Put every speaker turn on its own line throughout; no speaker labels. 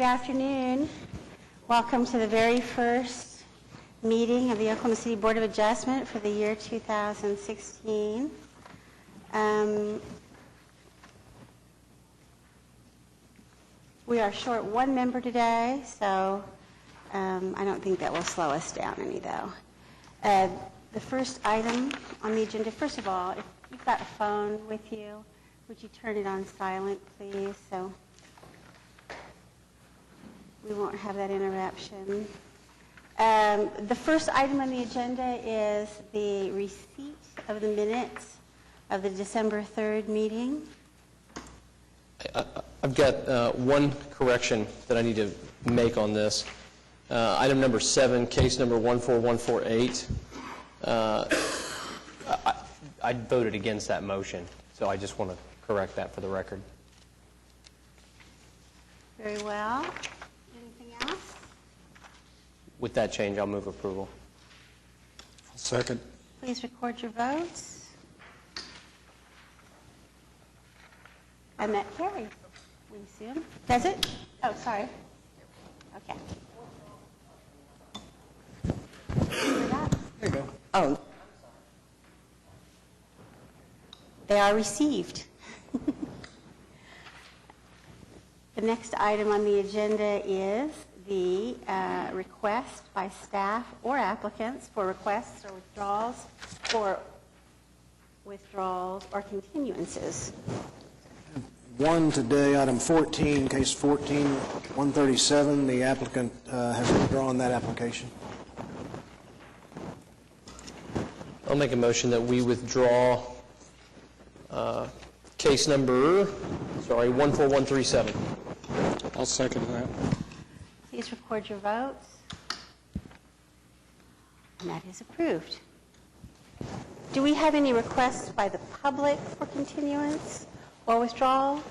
Good afternoon. Welcome to the very first meeting of the Oklahoma City Board of Adjustment for the year 2016. We are short one member today, so I don't think that will slow us down any, though. The first item on the agenda, first of all, if you've got a phone with you, would you turn it on silent, please, so we won't have that interruption. The first item on the agenda is the receipt of the minutes of the December 3rd meeting.
I've got one correction that I need to make on this. Item number 7, case number 14148. I voted against that motion, so I just want to correct that for the record.
Very well. Anything else?
With that change, I'll move approval.
I'll second.
Please record your votes. And that carries, we assume. Does it? Oh, sorry. Okay.
There you go.
Oh. They are received. The next item on the agenda is the request by staff or applicants for requests or withdrawals or continuances.
One today, item 14, case 14-137. The applicant has withdrawn that application.
I'll make a motion that we withdraw case number, 14137.
I'll second that.
Please record your votes. And that is approved. Do we have any requests by the public for continuance or withdrawal?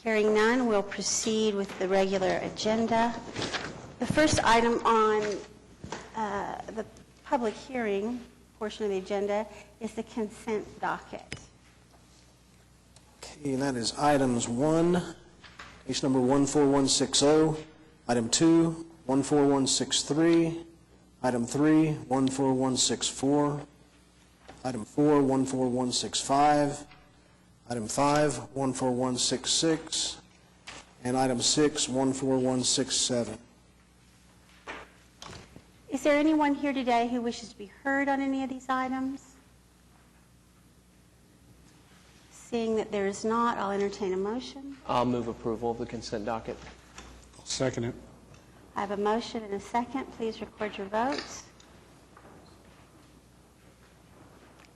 Hearing none, we'll proceed with the regular agenda. The first item on the public hearing portion of the agenda is the consent docket.
Okay, and that is items 1, case number 14160, item 2, 14163, item 3, 14164, item 4, 14165, item 5, 14166, and item 6, 14167.
Is there anyone here today who wishes to be heard on any of these items? Seeing that there is not, I'll entertain a motion.
I'll move approval of the consent docket.
I'll second it.
I have a motion and a second. Please record your votes.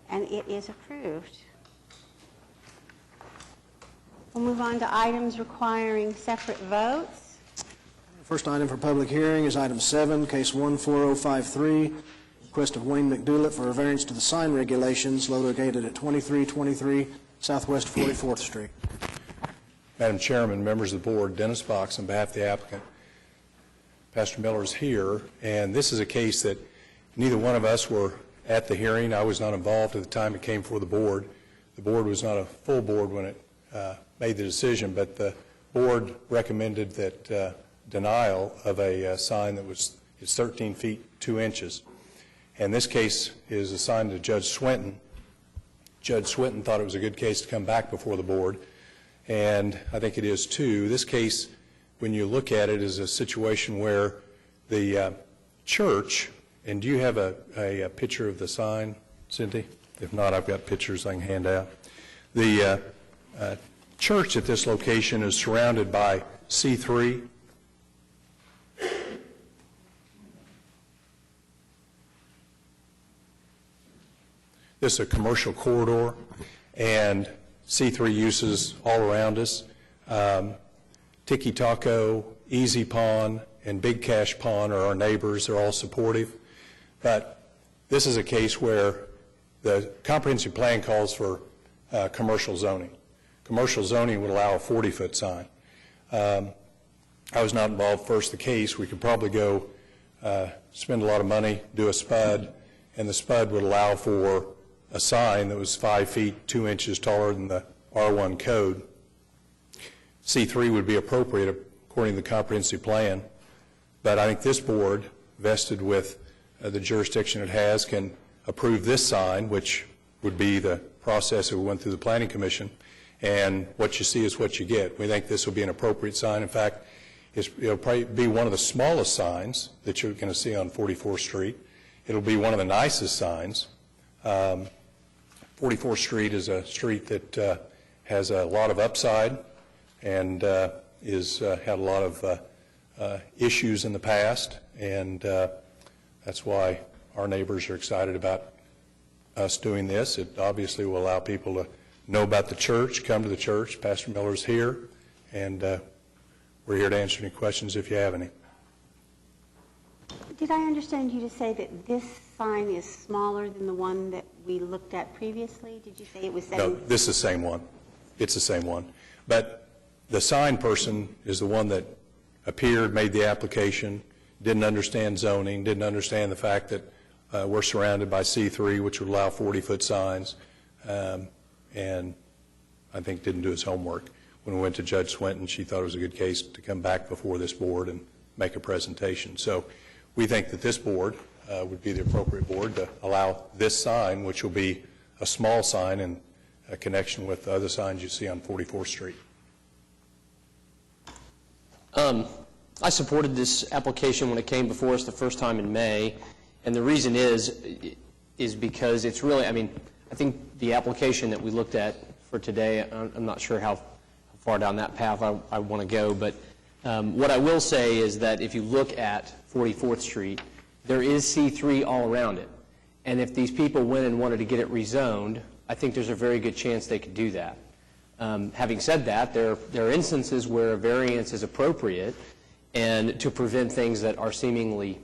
And it is approved. We'll move on to items requiring separate votes.
First item for public hearing is item 7, case 14053, request of Wayne McDoulet for a variance to the sign regulations located at 2323 Southwest 44th Street.
Madam Chairman, members of the board, Dennis Box on behalf of the applicant. Pastor Miller is here, and this is a case that neither one of us were at the hearing. I was not involved at the time it came before the board. The board was not a full board when it made the decision, but the board recommended that denial of a sign that is 13 feet 2 inches. And this case is assigned to Judge Swinton. Judge Swinton thought it was a good case to come back before the board, and I think it is too. This case, when you look at it, is a situation where the church, and do you have a picture of the sign, Cynthia? If not, I've got pictures I can hand out. The church at this location is surrounded by C3. This is a commercial corridor, and C3 uses all around us. Tiki Taco, Easy Pawn, and Big Cash Pawn are our neighbors. They're all supportive. But this is a case where the comprehensive plan calls for commercial zoning. Commercial zoning would allow a 40-foot sign. I was not involved first in the case. We could probably go spend a lot of money, do a spud, and the spud would allow for a sign that was 5 feet 2 inches taller than the R1 code. C3 would be appropriate according to the comprehensive plan. But I think this board, vested with the jurisdiction it has, can approve this sign, which would be the process that we went through the Planning Commission, and what you see is what you get. We think this will be an appropriate sign. In fact, it'll probably be one of the smallest signs that you're going to see on 44th Street. It'll be one of the nicest signs. 44th Street is a street that has a lot of upside and is had a lot of issues in the past, and that's why our neighbors are excited about us doing this. It obviously will allow people to know about the church, come to the church. Pastor Miller's here, and we're here to answer any questions if you have any.
Did I understand you to say that this sign is smaller than the one that we looked at previously? Did you say it was
No, this is the same one. It's the same one. But the sign person is the one that appeared, made the application, didn't understand zoning, didn't understand the fact that we're surrounded by C3, which would allow 40-foot signs, and I think didn't do his homework. When we went to Judge Swinton, she thought it was a good case to come back before this board and make a presentation. So we think that this board would be the appropriate board to allow this sign, which will be a small sign in a connection with the other signs you see on 44th Street.
I supported this application when it came before us the first time in May, and the reason is because it's really, I think the application that we looked at for today, I'm not sure how far down that path I want to go, but what I will say is that if you look at 44th Street, there is C3 all around it, and if these people went and wanted to get it rezoned, I think there's a very good chance they could do that. Having said that, there are instances where a variance is appropriate, and to prevent things that are seemingly,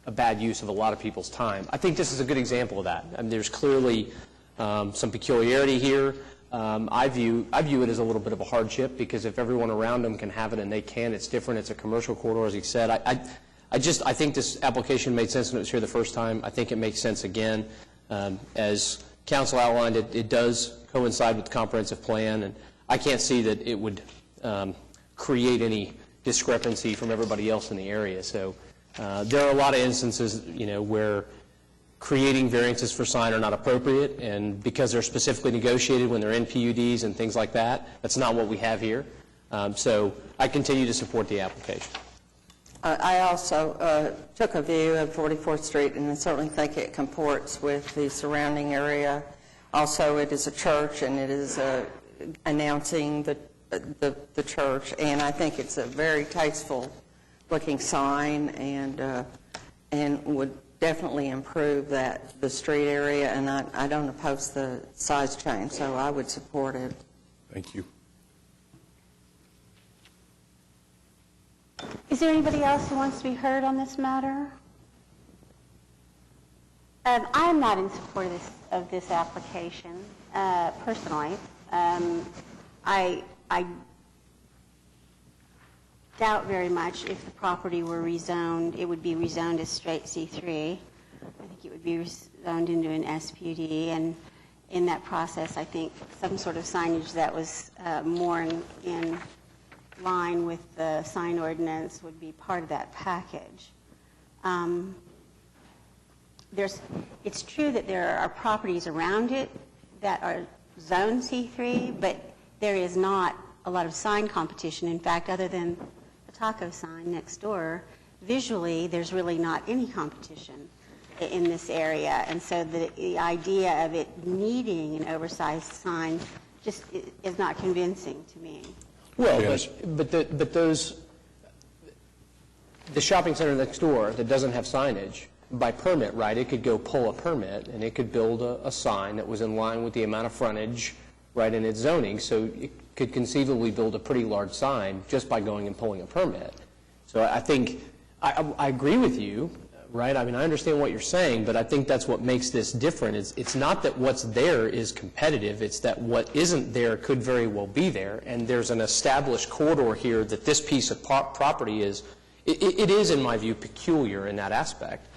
a bad use of a lot of people's time. I think this is a good example of that. There's clearly some peculiarity here. I view it as a little bit of a hardship, because if everyone around them can have it and they can, it's different. It's a commercial corridor, as he said. I think this application made sense when it was here the first time. I think it makes sense again. As council outlined, it does coincide with the comprehensive plan, and I can't see that it would create any discrepancy from everybody else in the area. So there are a lot of instances, where creating variances for sign are not appropriate, and because they're specifically negotiated when they're in PUDs and things like that, that's not what we have here. So I continue to support the application.
I also took a view of 44th Street, and I certainly think it comports with the surrounding area. Also, it is a church, and it is announcing the church, and I think it's a very tasteful-looking sign, and would definitely improve the street area, and I don't oppose the size change, so I would support it.
Thank you.
Is there anybody else who wants to be heard on this matter? I am not in support of this application, personally. I doubt very much if the property were rezoned, it would be rezoned as straight C3. I think it would be rezoned into an SPUD, and in that process, I think some sort of signage that was more in line with the sign ordinance would be part of that package. It's true that there are properties around it that are zone C3, but there is not a lot of sign competition. In fact, other than the taco sign next door, visually there's really not any competition in this area, and so the idea of it needing an oversized sign just is not convincing to me.
Well, but the shopping center next door that doesn't have signage, by permit, right, it could go pull a permit, and it could build a sign that was in line with the amount of frontage, right, in its zoning, so it could conceivably build a pretty large sign just by going and pulling a permit. So I think, I agree with you, right? I understand what you're saying, but I think that's what makes this different. It's not that what's there is competitive, it's that what isn't there could very well be there, and there's an established corridor here that this piece of property is, it is, in my view, peculiar in that aspect.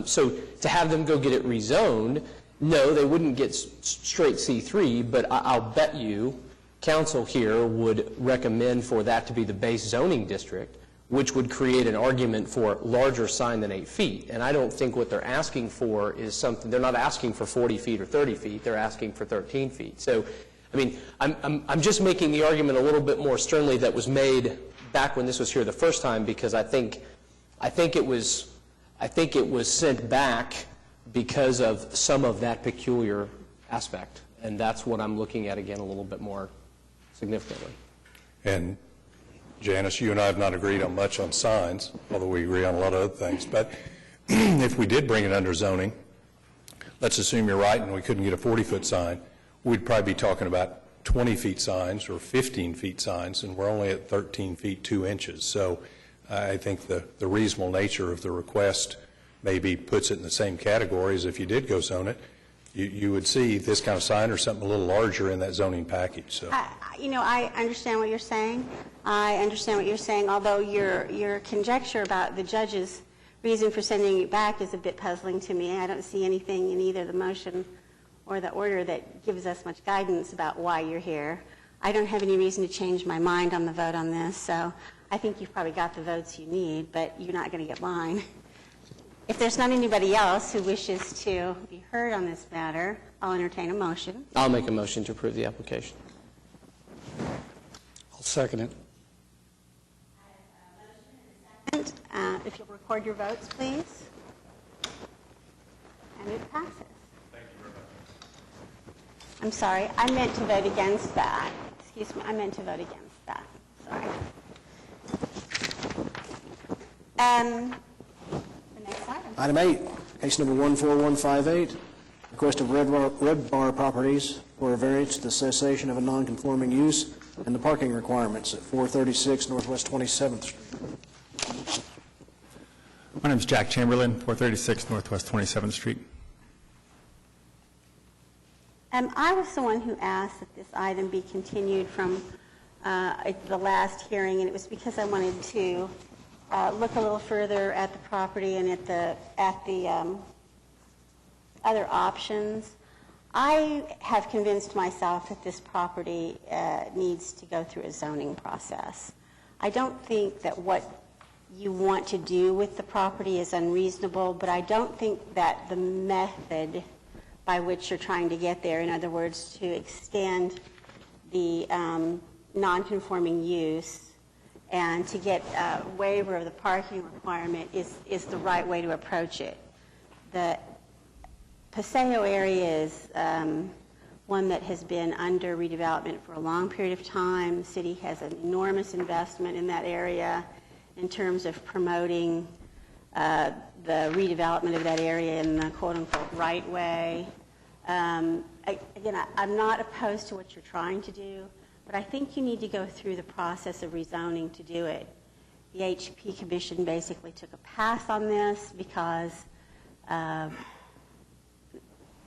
So to have them go get it rezoned, no, they wouldn't get straight C3, but I'll bet you council here would recommend for that to be the base zoning district, which would create an argument for larger sign than 8 feet. And I don't think what they're asking for is something, they're not asking for 40 feet or 30 feet, they're asking for 13 feet. So, I mean, I'm just making the argument a little bit more sternly that was made back when this was here the first time, because I think it was sent back because of some of that peculiar aspect. And that's what I'm looking at again a little bit more significantly.
And Janice, you and I have not agreed on much on signs, although we agree on a lot of other things. But if we did bring it under zoning, let's assume you're right and we couldn't get a 40-foot sign, we'd probably be talking about 20 feet signs or 15 feet signs, and we're only at 13 feet 2 inches. So I think the reasonable nature of the request maybe puts it in the same category as if you did go zone it. You would see this kind of sign or something a little larger in that zoning package. So.
I understand what you're saying. I understand what you're saying, although your conjecture about the judge's reason for sending it back is a bit puzzling to me. I don't see anything in either the motion or the order that gives us much guidance about why you're here. I don't have any reason to change my mind on the vote on this, so I think you've probably got the votes you need, but you're not going to get mine. If there's not anybody else who wishes to be heard on this matter, I'll entertain a motion.
I'll make a motion to approve the application.
I'll second it.
And, if you'll record your votes, please. And it passes. Thank you very much. I'm sorry, I meant to vote against that. Excuse me, I meant to vote against that. Sorry. The next item.
Item 8, case number 14158, request of Red Bar Properties for a variance to the cessation of a non-conforming use and the parking requirements at 436 Northwest 27th Street.
My name is Jack Chamberlain, 436 Northwest 27th Street.
I was the one who asked that this item be continued from the last hearing, and it was because I wanted to look a little further at the property and at the other options. I have convinced myself that this property needs to go through a zoning process. I don't think that what you want to do with the property is unreasonable, but I don't think that the method by which you're trying to get there, in other words, to extend the non-conforming use and to get a waiver of the parking requirement is the right way to approach it. The Paseo area is one that has been under redevelopment for a long period of time. The city has an enormous investment in that area in terms of promoting the redevelopment of that area in the quote-unquote right way. Again, I'm not opposed to what you're trying to do, but I think you need to go through the process of rezoning to do it. The HP Commission basically took a pass on this because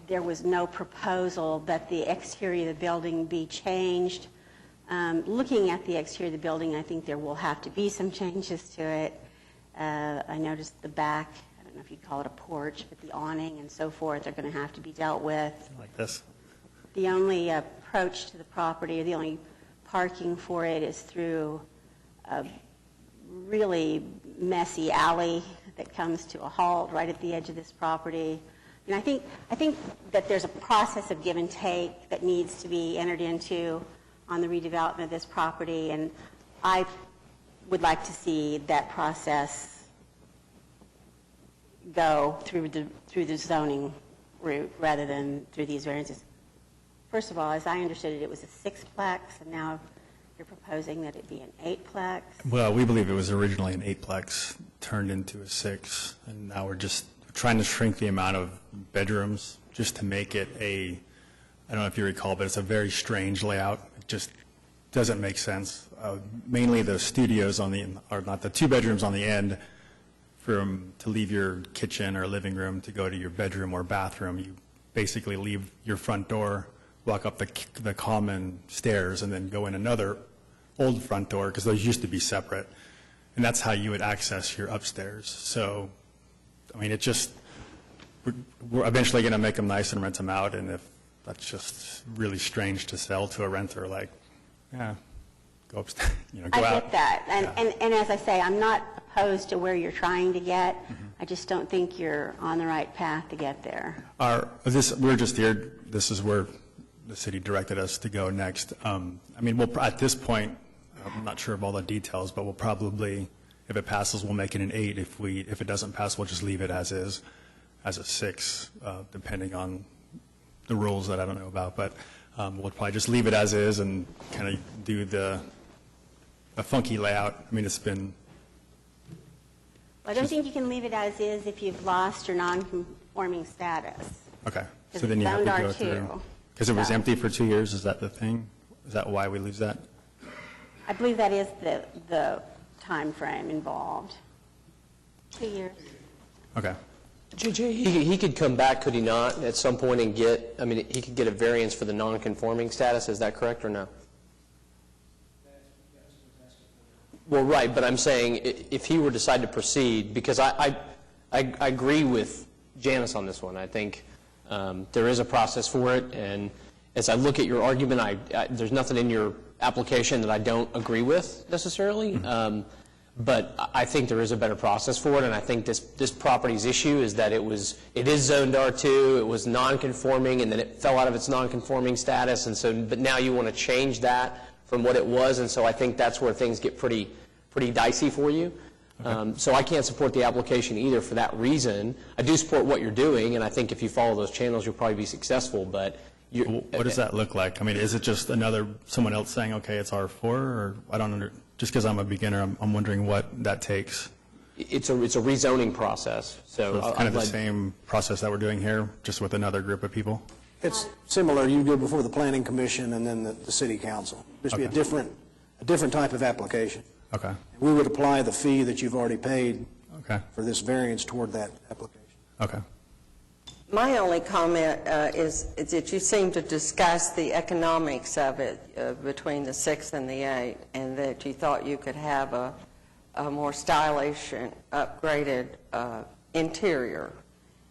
there was no proposal that the exterior of the building be changed. Looking at the exterior of the building, I think there will have to be some changes to it. I noticed the back, I don't know if you'd call it a porch, but the awning and so forth are going to have to be dealt with.
Like this.
The only approach to the property, or the only parking for it, is through a really messy alley that comes to a halt right at the edge of this property. And I think that there's a process of give and take that needs to be entered into on the redevelopment of this property, and I would like to see that process go through the zoning route rather than through these variances. First of all, as I understood it, it was a 6-plex, and now you're proposing that it be an 8-plex.
Well, we believe it was originally an 8-plex, turned into a 6, and now we're just trying to shrink the amount of bedrooms just to make it I don't know if you recall, but it's a very strange layout. It just doesn't make sense. Mainly the studios or not the 2 bedrooms on the end, to leave your kitchen or living room to go to your bedroom or bathroom. You basically leave your front door, walk up the common stairs, and then go in another old front door, because those used to be separate. And that's how you would access your upstairs. So, I mean, we're eventually going to make them nice and rent them out, and if that's just really strange to sell to a renter like yeah, go upstairs, go
I
out.
get that.
Yeah.
And as I say, I'm not opposed to where you're trying to get. I just don't think you're on the right path to get there.
We're just here, this is where the city directed us to go next. I mean, at this point, I'm not sure of all the details, but we'll probably, if it passes, we'll make it an 8. If it doesn't pass, we'll just leave it as is, as a 6, depending on the rules that I don't know about. But we'll probably just leave it as is and kind of do a funky layout. I mean, it's been,
I don't think you can leave it as is if you've lost your non-conforming status.
okay.
Because
So then
it's
you have to
zoned
go
R2.
through. Because it was
So-
empty for 2 years, is that the thing? Is that why we lose that?
I believe that is the time frame involved. 2 years.
Okay.
JJ, he could come back, could he not, at some point and get, I mean, he could get a variance for the non-conforming status, is that correct or no? Well, right, but I'm saying if he were to decide to proceed, because I agree with Janice on this one. I think there is a process for it, and as I look at your argument, there's nothing in your application that I don't agree with necessarily, but I think there is a better process for it, and I think this property's issue is that it is zoned R2, it was non-conforming, and then it fell out of its non-conforming status, and so, but now you want to change that from what it was, and so I think that's where things get pretty dicey for you. So I can't support the application either for that reason. I do support what you're doing, and I think if you follow those channels, you'll probably be successful, but
What does that look like? I mean, is it just someone else saying, okay, it's R4, or I don't just because I'm a beginner, I'm wondering what that takes.
it's a rezoning process.
So it's kind of the same process that we're doing here, just with another group of people?
It's similar, you go before the planning commission and then the city council. Just be a
Okay.
different type of application.
Okay,
We would apply the fee that you've already paid
okay,
for this variance toward that application.
okay.
My only comment is that you seem to discuss the economics of it between the 6 and the 8, and that you thought you could have a more stylish and upgraded interior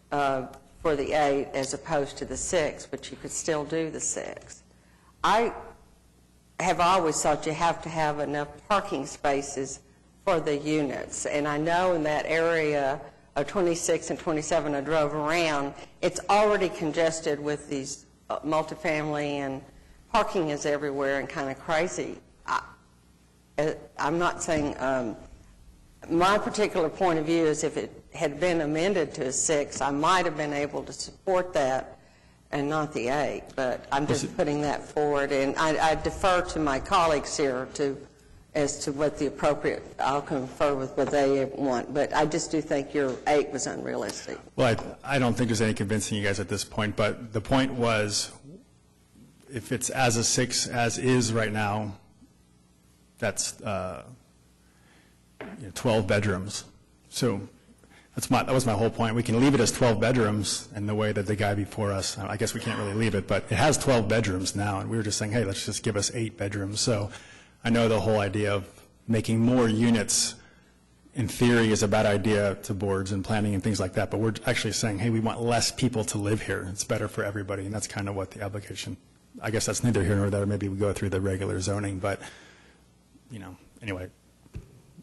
for the 8 as opposed to the 6, but you could still do the 6. I have always thought you have to have enough parking spaces for the units, and I know in that area of 26 and 27 I drove around, it's already congested with these multifamily, and parking is everywhere and kind of crazy. I'm not saying, my particular point of view is if it had been amended to a 6, I might have been able to support that and not the 8, but I'm just putting that forward, and I defer to my colleagues here as to what the appropriate, I'll confer with what they want, but I just do think your 8 was unrealistic.
Well, I don't think there's any convincing you guys at this point, but the point was, if it's as a 6 as is right now, that's 12 bedrooms. So that was my whole point. We can leave it as 12 bedrooms in the way that the guy before us, I guess we can't really leave it, but it has 12 bedrooms now, and we were just saying, hey, let's just give us 8 bedrooms. So I know the whole idea of making more units, in theory, is a bad idea to boards and planning and things like that, but we're actually saying, hey, we want less people to live here. It's better for everybody, and that's kind of what the application, I guess that's neither here nor there. Maybe we go through the regular zoning, but, anyway,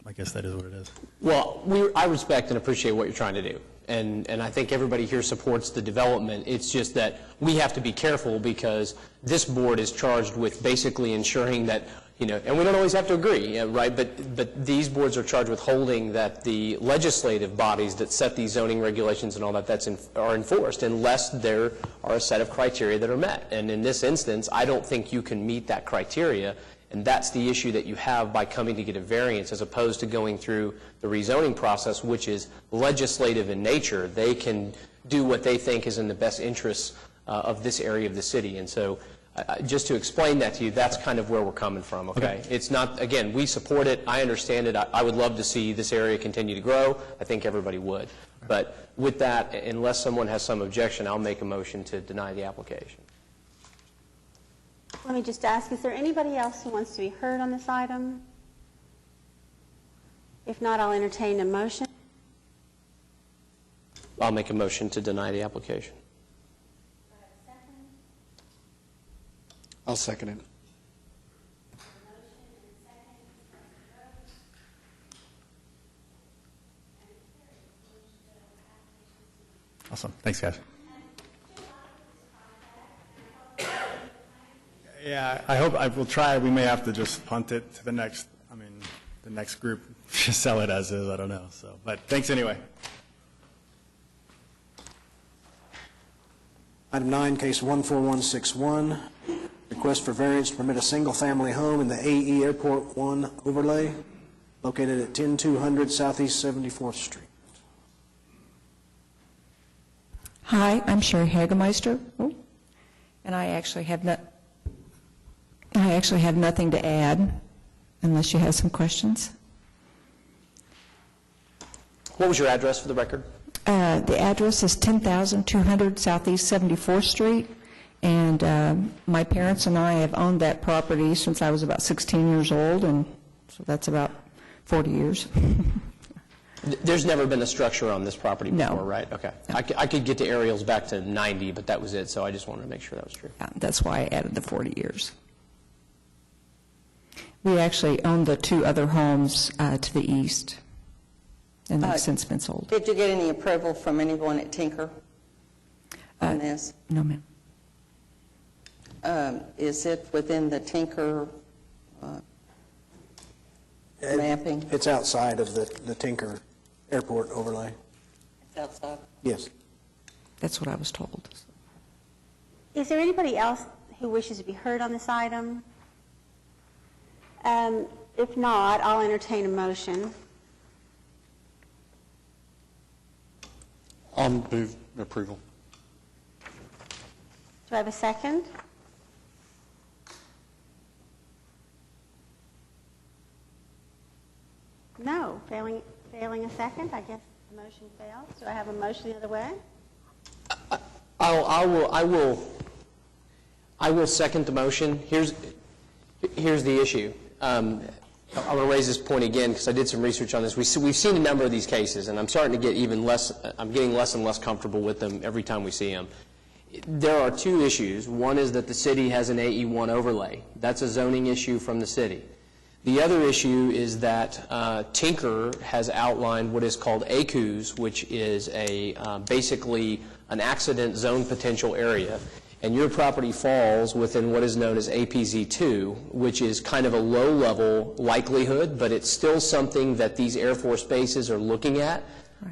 I guess that is what it is.
Well, I respect and appreciate what you're trying to do, and I think everybody here supports the development. It's just that we have to be careful because this board is charged with basically ensuring that, and we don't always have to agree, right? But these boards are charged with holding that the legislative bodies that set these zoning regulations and all that are enforced unless there are a set of criteria that are met. And in this instance, I don't think you can meet that criteria. And that's the issue that you have by coming to get a variance as opposed to going through the rezoning process, which is legislative in nature. They can do what they think is in the best interests of this area of the city. And so just to explain that to you, that's kind of where we're coming from, okay? It's not, again, we support it. I understand it. I would love to see this area continue to grow. I think everybody would. But with that, unless someone has some objection, I'll make a motion to deny the application.
Let me just ask, is there anybody else who wants to be heard on this item? If not, I'll entertain a motion.
I'll make a motion to deny the application.
I'll second it.
Awesome. Thanks, guys. Yeah, I hope, I will try. We may have to just punt it to the next group, just sell it as is, I don't know. So, but thanks anyway.
Item 9, case 14161, request for variance to permit a single-family home in the AE Airport 1 overlay located at 10200 Southeast 74th Street.
Hi, I'm Sherry Hagemeister, and I actually have nothing to add, unless you have some questions.
What was your address for the record?
The address is 10,200 Southeast 74th Street, and my parents and I have owned that property since I was about 16 years old, and so that's about 40 years.
There's never been a structure on this property
No.
before, right? Okay. I could get to aerials back to 90, but that was it, so I just wanted to make sure that was true.
That's why I added the 40 years. We actually own the two other homes to the east, and they've since been sold.
Did you get any approval from anyone at Tinker on this?
No, ma'am.
Is it within the Tinker mapping?
It's outside of the Tinker Airport overlay.
It's outside.
Yes.
That's what I was told.
Is there anybody else who wishes to be heard on this item? If not, I'll entertain a motion.
I'll move approval.
Do I have a second? No. Failing a second, I guess the motion fails. Do I have a motion the other way?
I will second the motion. Here's the issue. I'm going to raise this point again because I did some research on this. We've seen a number of these cases, and I'm starting to get I'm getting less and less comfortable with them every time we see them. There are two issues. One is that the city has an AE1 overlay. That's a zoning issue from the city. The other issue is that Tinker has outlined what is called ACUS, which is basically an accident zone potential area. And your property falls within what is known as APZ2, which is kind of a low-level likelihood, but it's still something that these Air Force bases are looking at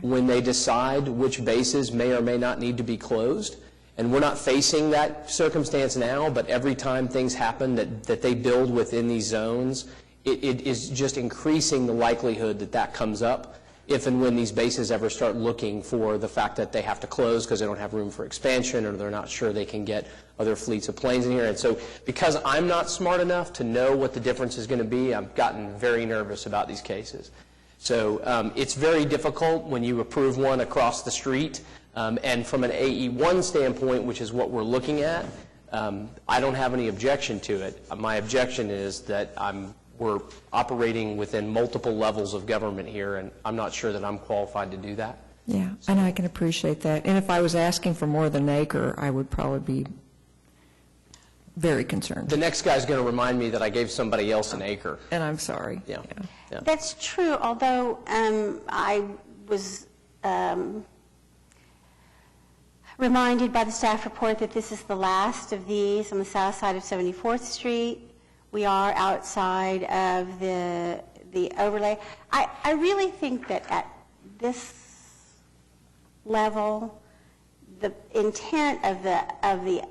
when they decide which bases may or may not need to be closed. And we're not facing that circumstance now, but every time things happen that they build within these zones, it is just increasing the likelihood that that comes up if and when these bases ever start looking for the fact that they have to close because they don't have room for expansion or they're not sure they can get other fleets of planes in here. And so because I'm not smart enough to know what the difference is going to be, I've gotten very nervous about these cases. So it's very difficult when you approve one across the street. And from an AE1 standpoint, which is what we're looking at, I don't have any objection to it. My objection is that we're operating within multiple levels of government here, and I'm not sure that I'm qualified to do that.
Yeah, and I can appreciate that. And if I was asking for more than an acre, I would probably be very concerned.
The next guy's going to remind me that I gave somebody else an acre.
And I'm sorry.
Yeah. Yeah.
That's true, although I was reminded by the staff report that this is the last of these on the south side of 74th Street. We are outside of the overlay. I really think that at this level, the intent of the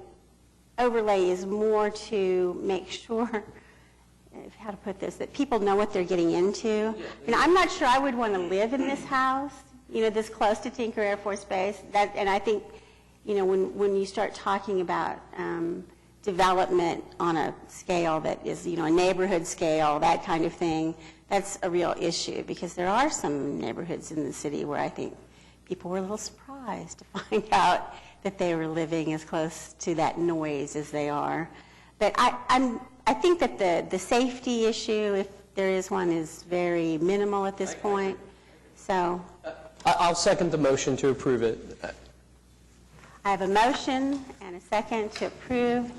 overlay is more to make sure, how to put this, that people know what they're getting into. And I'm not sure I would want to live in this house, this close to Tinker Air Force Base. And I think, when you start talking about development on a scale that is, a neighborhood scale, that kind of thing, that's a real issue because there are some neighborhoods in the city where I think people were a little surprised to find out that they were living as close to that noise as they are. But I think that the safety issue, if there is one, is very minimal at this point. So
I'll second the motion to approve it.
I have a motion and a second to approve.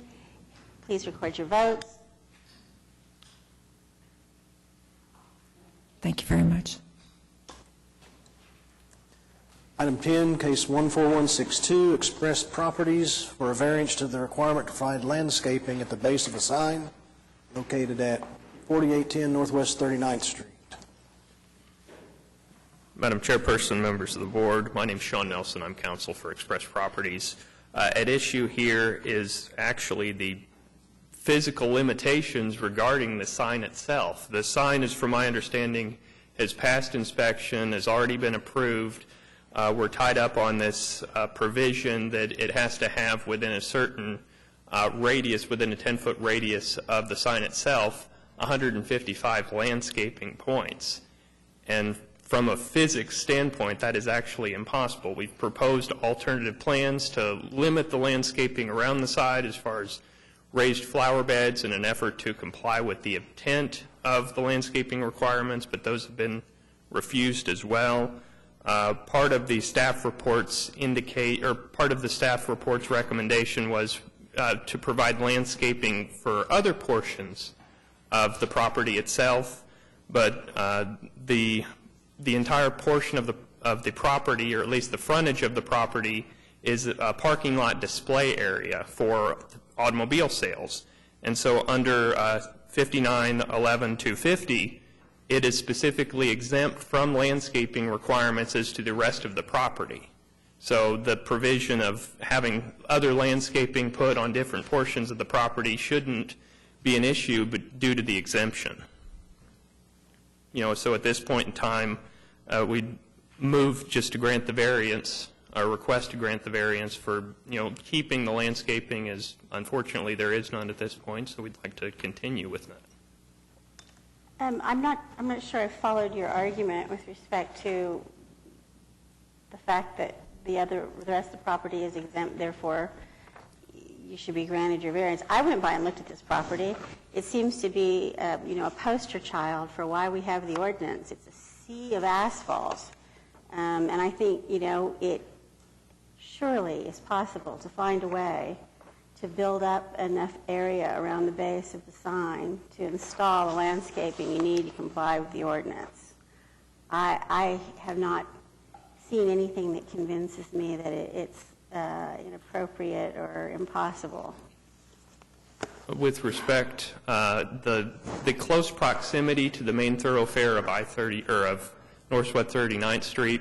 Please record your votes.
Thank you very much.
Item 10, case 14162, Express Properties for a variance to the requirement to provide landscaping at the base of a sign located at 4810 Northwest 39th Street.
Madam Chairperson, members of the board, my name is Sean Nelson. I'm counsel for Express Properties. At issue here is actually the physical limitations regarding the sign itself. The sign is, from my understanding, has passed inspection, has already been approved. We're tied up on this provision that it has to have within a certain radius, within a 10-foot radius of the sign itself, 155 landscaping points. And from a physics standpoint, that is actually impossible. We've proposed alternative plans to limit the landscaping around the side as far as raised flower beds in an effort to comply with the intent of the landscaping requirements, but those have been refused as well. Part of the staff reports part of the staff report's recommendation was to provide landscaping for other portions of the property itself, but the entire portion of the property, or at least the frontage of the property, is a parking lot display area for automobile sales. And so under 5911-250, it is specifically exempt from landscaping requirements as to the rest of the property. So the provision of having other landscaping put on different portions of the property shouldn't be an issue, but due to the exemption. So at this point in time, we'd move just to grant the variance, or request to grant the variance for, keeping the landscaping, as unfortunately there is none at this point, so we'd like to continue with that.
I'm not sure I followed your argument with respect to the fact that the rest of the property is exempt, therefore you should be granted your variance. I went by and looked at this property. It seems to be, a poster child for why we have the ordinance. It's a sea of asphalt, and I think, it surely is possible to find a way to build up enough area around the base of the sign to install the landscaping you need to comply with the ordinance. I have not seen anything that convinces me that it's inappropriate or impossible.
With respect, the close proximity to the main thoroughfare of I-30 or of Northwest 39th Street,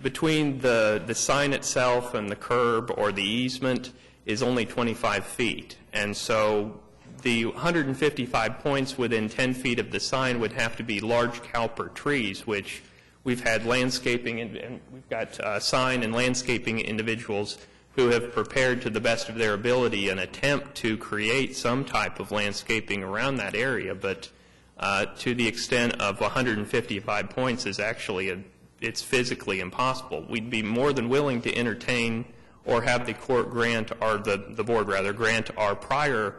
between the sign itself and the curb or the easement is only 25 feet. And so the 155 points within 10 feet of the sign would have to be large caliper trees, which we've had landscaping, and we've got sign and landscaping individuals who have prepared to the best of their ability an attempt to create some type of landscaping around that area. But to the extent of 155 points is actually it's physically impossible. We'd be more than willing to entertain or have the court grant, or the board rather, grant our prior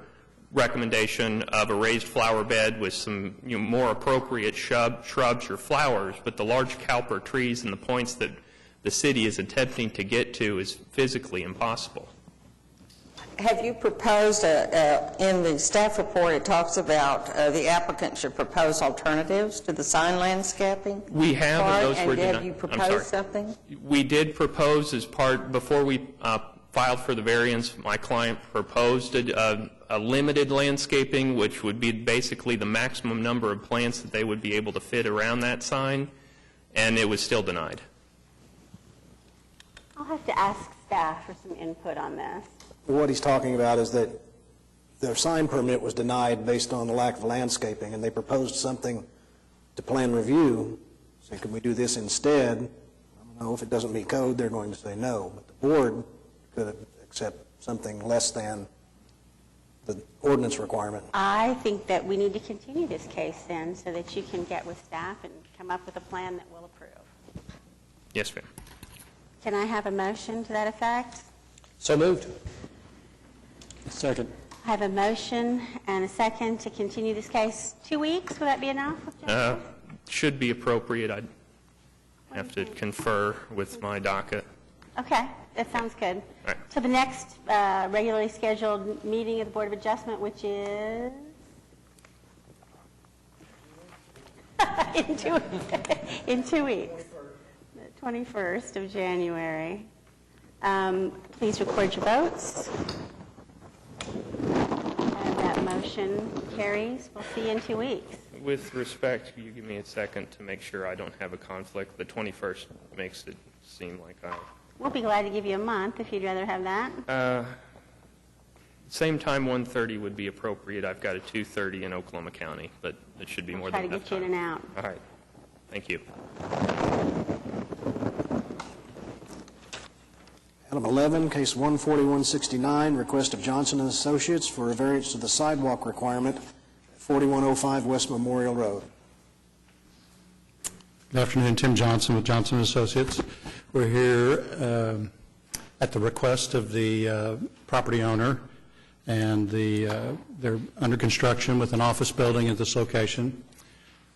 recommendation of a raised flower bed with some more appropriate shrubs or flowers, but the large caliper trees and the points that the city is attempting to get to is physically impossible.
Have you proposed, in the staff report, it talks about the applicant should propose alternatives to the sign landscaping?
We have, and those were denied.
And have you proposed something?
We did propose as part, before we filed for the variance, my client proposed a limited landscaping, which would be basically the maximum number of plants that they would be able to fit around that sign, and it was still denied.
I'll have to ask staff for some input on this.
What he's talking about is that their sign permit was denied based on the lack of landscaping, and they proposed something to plan review, saying, can we do this instead? I don't know, if it doesn't meet code, they're going to say no, but the board could accept something less than the ordinance requirement.
I think that we need to continue this case then so that you can get with staff and come up with a plan that we'll approve.
Yes, ma'am.
Can I have a motion to that effect?
So moved. Second.
I have a motion and a second to continue this case 2 weeks. Would that be enough?
Should be appropriate. I'd have to confer with my docket.
Okay, that sounds good.
All right.
So the next regularly scheduled meeting of the Board of Adjustment, which is in 2 weeks. 21st of January. Please record your votes. And that motion carries. We'll see you in 2 weeks.
With respect, you give me a second to make sure I don't have a conflict. The 21st makes it seem like
We'll be glad to give you a month if you'd rather have that.
same time 1:30 would be appropriate. I've got a 2:30 in Oklahoma County, but it should be more
Try
than
to
enough
get you in
time.
and out.
All right. Thank you.
Item 11, case 14169, request of Johnson & Associates for a variance to the sidewalk requirement at 4105 West Memorial Road.
Good afternoon, Tim Johnson with Johnson & Associates. We're here at the request of the property owner, and they're under construction with an office building at this location.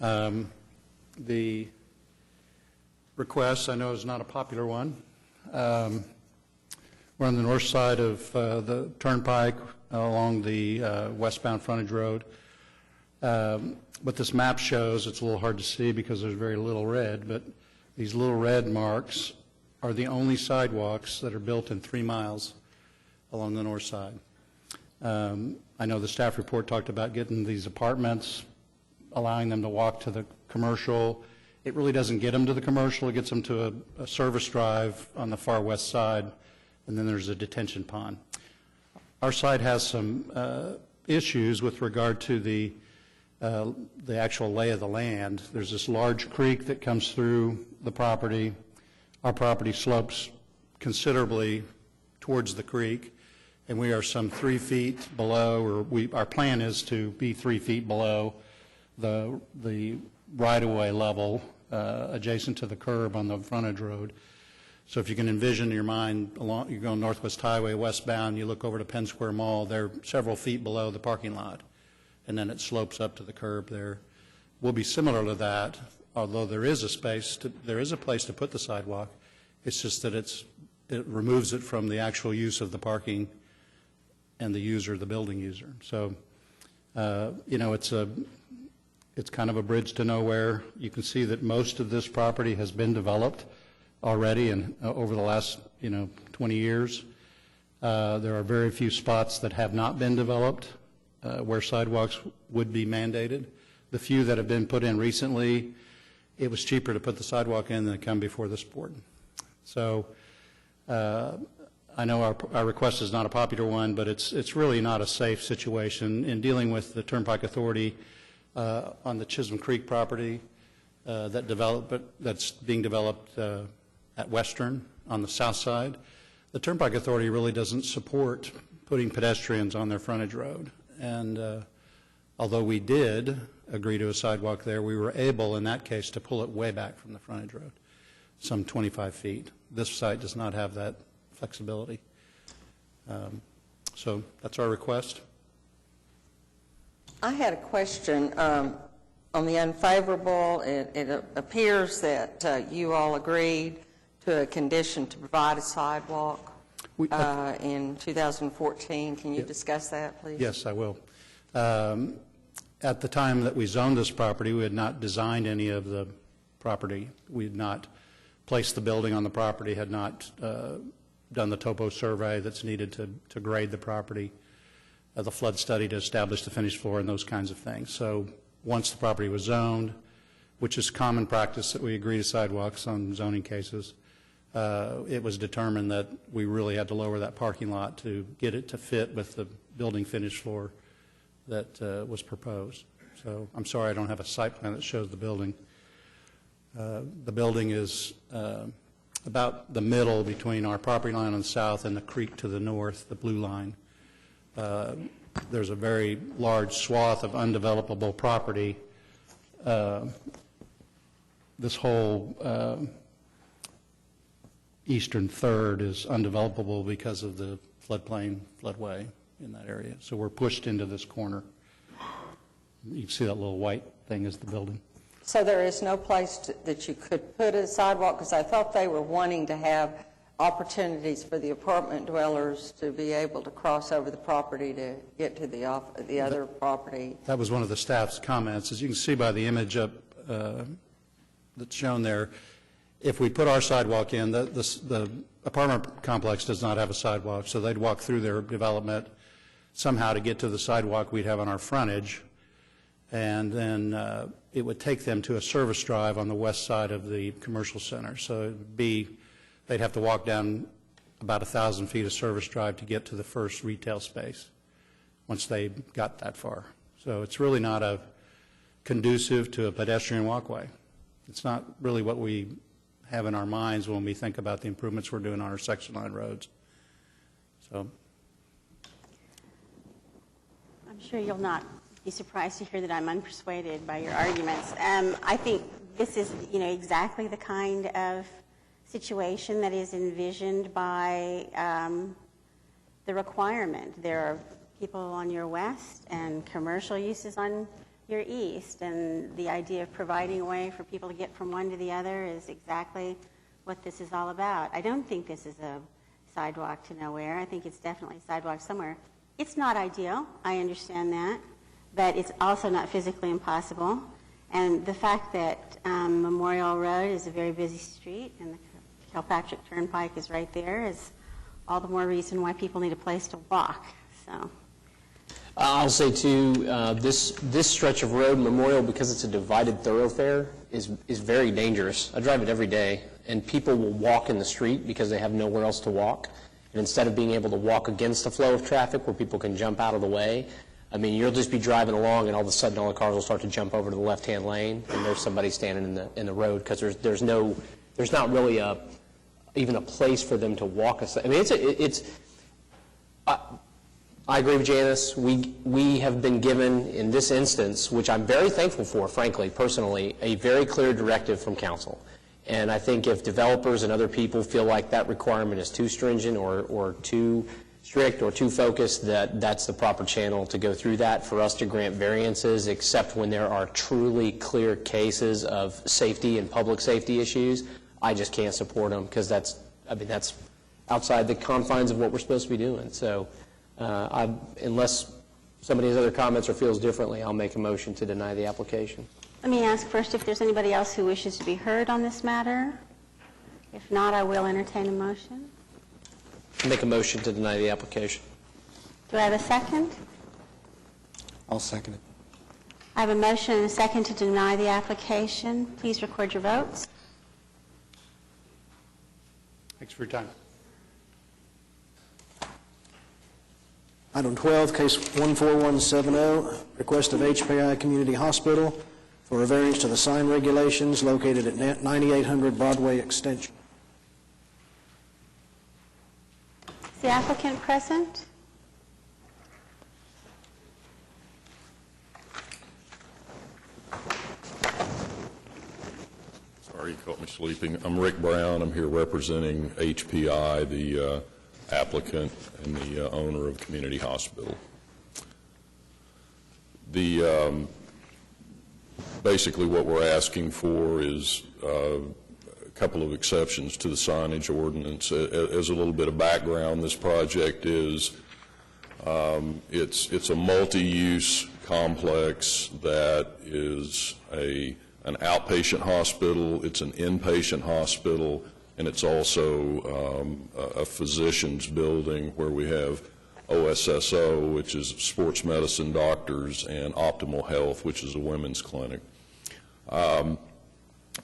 The request, I know, is not a popular one. We're on the north side of the turnpike along the westbound frontage road. What this map shows, it's a little hard to see because there's very little red, but these little red marks are the only sidewalks that are built in 3 miles along the north side. I know the staff report talked about getting these apartments, allowing them to walk to the commercial. It really doesn't get them to the commercial. It gets them to a service drive on the far west side, and then there's a detention pond. Our side has some issues with regard to the actual lay of the land. There's this large creek that comes through the property. Our property slopes considerably towards the creek, and we are some 3 feet below, or our plan is to be 3 feet below the right-of-way level adjacent to the curb on the frontage road. So if you can envision in your mind, you're going Northwest Highway westbound, you look over to Penn Square Mall, they're several feet below the parking lot, and then it slopes up to the curb there. We'll be similar to that, although there is a place to put the sidewalk. It's just that it removes it from the actual use of the parking and the user, the building user. So, it's kind of a bridge to nowhere. You can see that most of this property has been developed already and over the last 20 years. There are very few spots that have not been developed where sidewalks would be mandated. The few that have been put in recently, it was cheaper to put the sidewalk in than to come before this board. So I know our request is not a popular one, but it's really not a safe situation. In dealing with the Turnpike Authority on the Chisholm Creek property that's being developed at Western on the south side, the Turnpike Authority really doesn't support putting pedestrians on their frontage road. And although we did agree to a sidewalk there, we were able in that case to pull it way back from the frontage road, some 25 feet. This site does not have that flexibility. So that's our request.
I had a question on the unfavorable. It appears that you all agreed to a condition to provide a sidewalk in 2014. Can you discuss that, please?
Yes, I will. At the time that we zoned this property, we had not designed any of the property. We had not placed the building on the property, had not done the topo survey that's needed to grade the property, the flood study to establish the finished floor and those kinds of things. So once the property was zoned, which is common practice that we agree to sidewalks on zoning cases, it was determined that we really had to lower that parking lot to get it to fit with the building finished floor that was proposed. So I'm sorry I don't have a site plan that shows the building. The building is about the middle between our property line on the south and the creek to the north, the blue line. There's a very large swath of undevelopable property. This whole eastern third is undevelopable because of the floodplain, floodway in that area. So we're pushed into this corner. You can see that little white thing is the building.
So there is no place that you could put a sidewalk? Because I thought they were wanting to have opportunities for the apartment dwellers to be able to cross over the property to get to the other property.
That was one of the staff's comments. As you can see by the image up that's shown there, if we put our sidewalk in, the apartment complex does not have a sidewalk, so they'd walk through their development somehow to get to the sidewalk we'd have on our frontage, and then it would take them to a service drive on the west side of the commercial center. So it would be, they'd have to walk down about 1,000 feet of service drive to get to the first retail space once they got that far. So it's really not a conducive to a pedestrian walkway. It's not really what we have in our minds when we think about the improvements we're doing on our section line roads. So
I'm sure you'll not be surprised to hear that I'm unpersuaded by your arguments. I think this is, exactly the kind of situation that is envisioned by the requirement. There are people on your west and commercial uses on your east, and the idea of providing a way for people to get from one to the other is exactly what this is all about. I don't think this is a sidewalk to nowhere. I think it's definitely a sidewalk somewhere. It's not ideal, I understand that, but it's also not physically impossible. And the fact that Memorial Road is a very busy street and the Kilpatrick Turnpike is right there is all the more reason why people need a place to walk. So.
I'll say too, this stretch of road, Memorial, because it's a divided thoroughfare, is very dangerous. I drive it every day, and people will walk in the street because they have nowhere else to walk. And instead of being able to walk against the flow of traffic where people can jump out of the way, I mean, you'll just be driving along, and all of a sudden all the cars will start to jump over to the left-hand lane, and there's somebody standing in the road because there's not really even a place for them to walk. I mean, I agree with Janice. We have been given, in this instance, which I'm very thankful for, frankly, personally, a very clear directive from council. And I think if developers and other people feel like that requirement is too stringent or too strict or too focused, that's the proper channel to go through that for us to grant variances, except when there are truly clear cases of safety and public safety issues. I just can't support them because that's outside the confines of what we're supposed to be doing. So unless somebody has other comments or feels differently, I'll make a motion to deny the application.
Let me ask first if there's anybody else who wishes to be heard on this matter. If not, I will entertain a motion.
Make a motion to deny the application.
Do I have a second?
I'll second it.
I have a motion and a second to deny the application. Please record your votes.
thanks for your time.
Item 12, case 14170, request of HPI Community Hospital for a variance to the sign regulations located at 9800 Broadway Extension.
Is the applicant present?
Sorry, you caught me sleeping. I'm Rick Brown. I'm here representing HPI, the applicant and the owner of Community Hospital. Basically what we're asking for is a couple of exceptions to the signage ordinance. As a little bit of background, this project is it's a multi-use complex that is an outpatient hospital, it's an inpatient hospital, and it's also a physician's building where we have OSSO, which is sports medicine doctors, and Optimal Health, which is a women's clinic.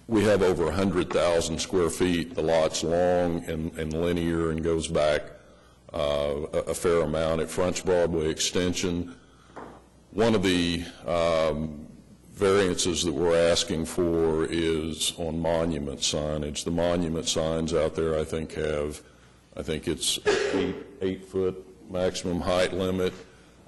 We have over 100,000 square feet. The lot's long and linear and goes back a fair amount. It fronts Broadway Extension. One of the variances that we're asking for is on monument signage. The monument signs out there, I think it's 8-foot maximum height limit.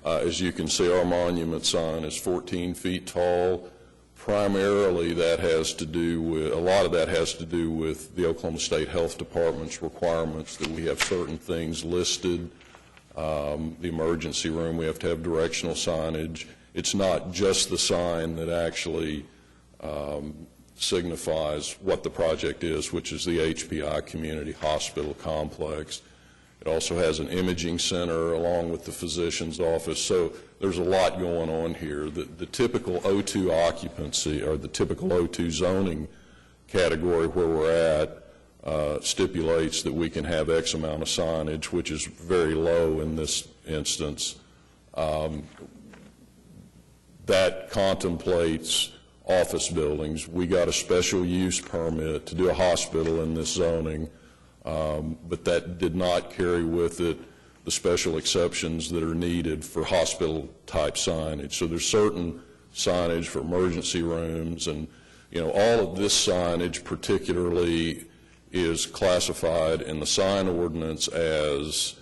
As you can see, our monument sign is 14 feet tall. Primarily, that has to do with, a lot of that has to do with the Oklahoma State Health Department's requirements that we have certain things listed. The emergency room, we have to have directional signage. It's not just the sign that actually signifies what the project is, which is the HPI Community Hospital Complex. It also has an imaging center along with the physician's office. So there's a lot going on here. The typical O2 occupancy or the typical O2 zoning category where we're at stipulates that we can have X amount of signage, which is very low in this instance. That contemplates office buildings. We got a special use permit to do a hospital in this zoning, but that did not carry with it the special exceptions that are needed for hospital-type signage. So there's certain signage for emergency rooms, and all of this signage particularly is classified in the sign ordinance as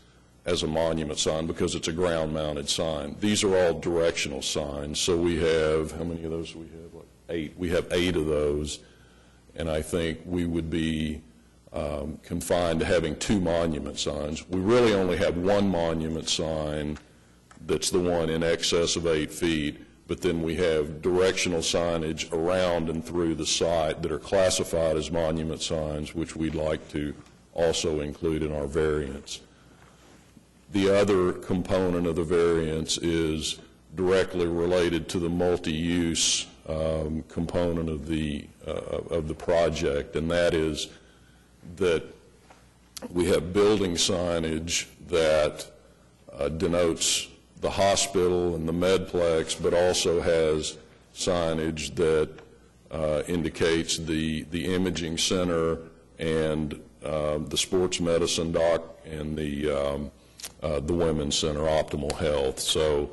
a monument sign because it's a ground-mounted sign. These are all directional signs. So we have, how many of those do we have? Like 8. We have 8 of those, and I think we would be confined to having 2 monument signs. We really only have 1 monument sign that's the one in excess of 8 feet, but then we have directional signage around and through the site that are classified as monument signs, which we'd like to also include in our variance. The other component of the variance is directly related to the multi-use component of the project, and that is that we have building signage that denotes the hospital and the medplex, but also has signage that indicates the imaging center and the sports medicine doc and the women's center, Optimal Health. So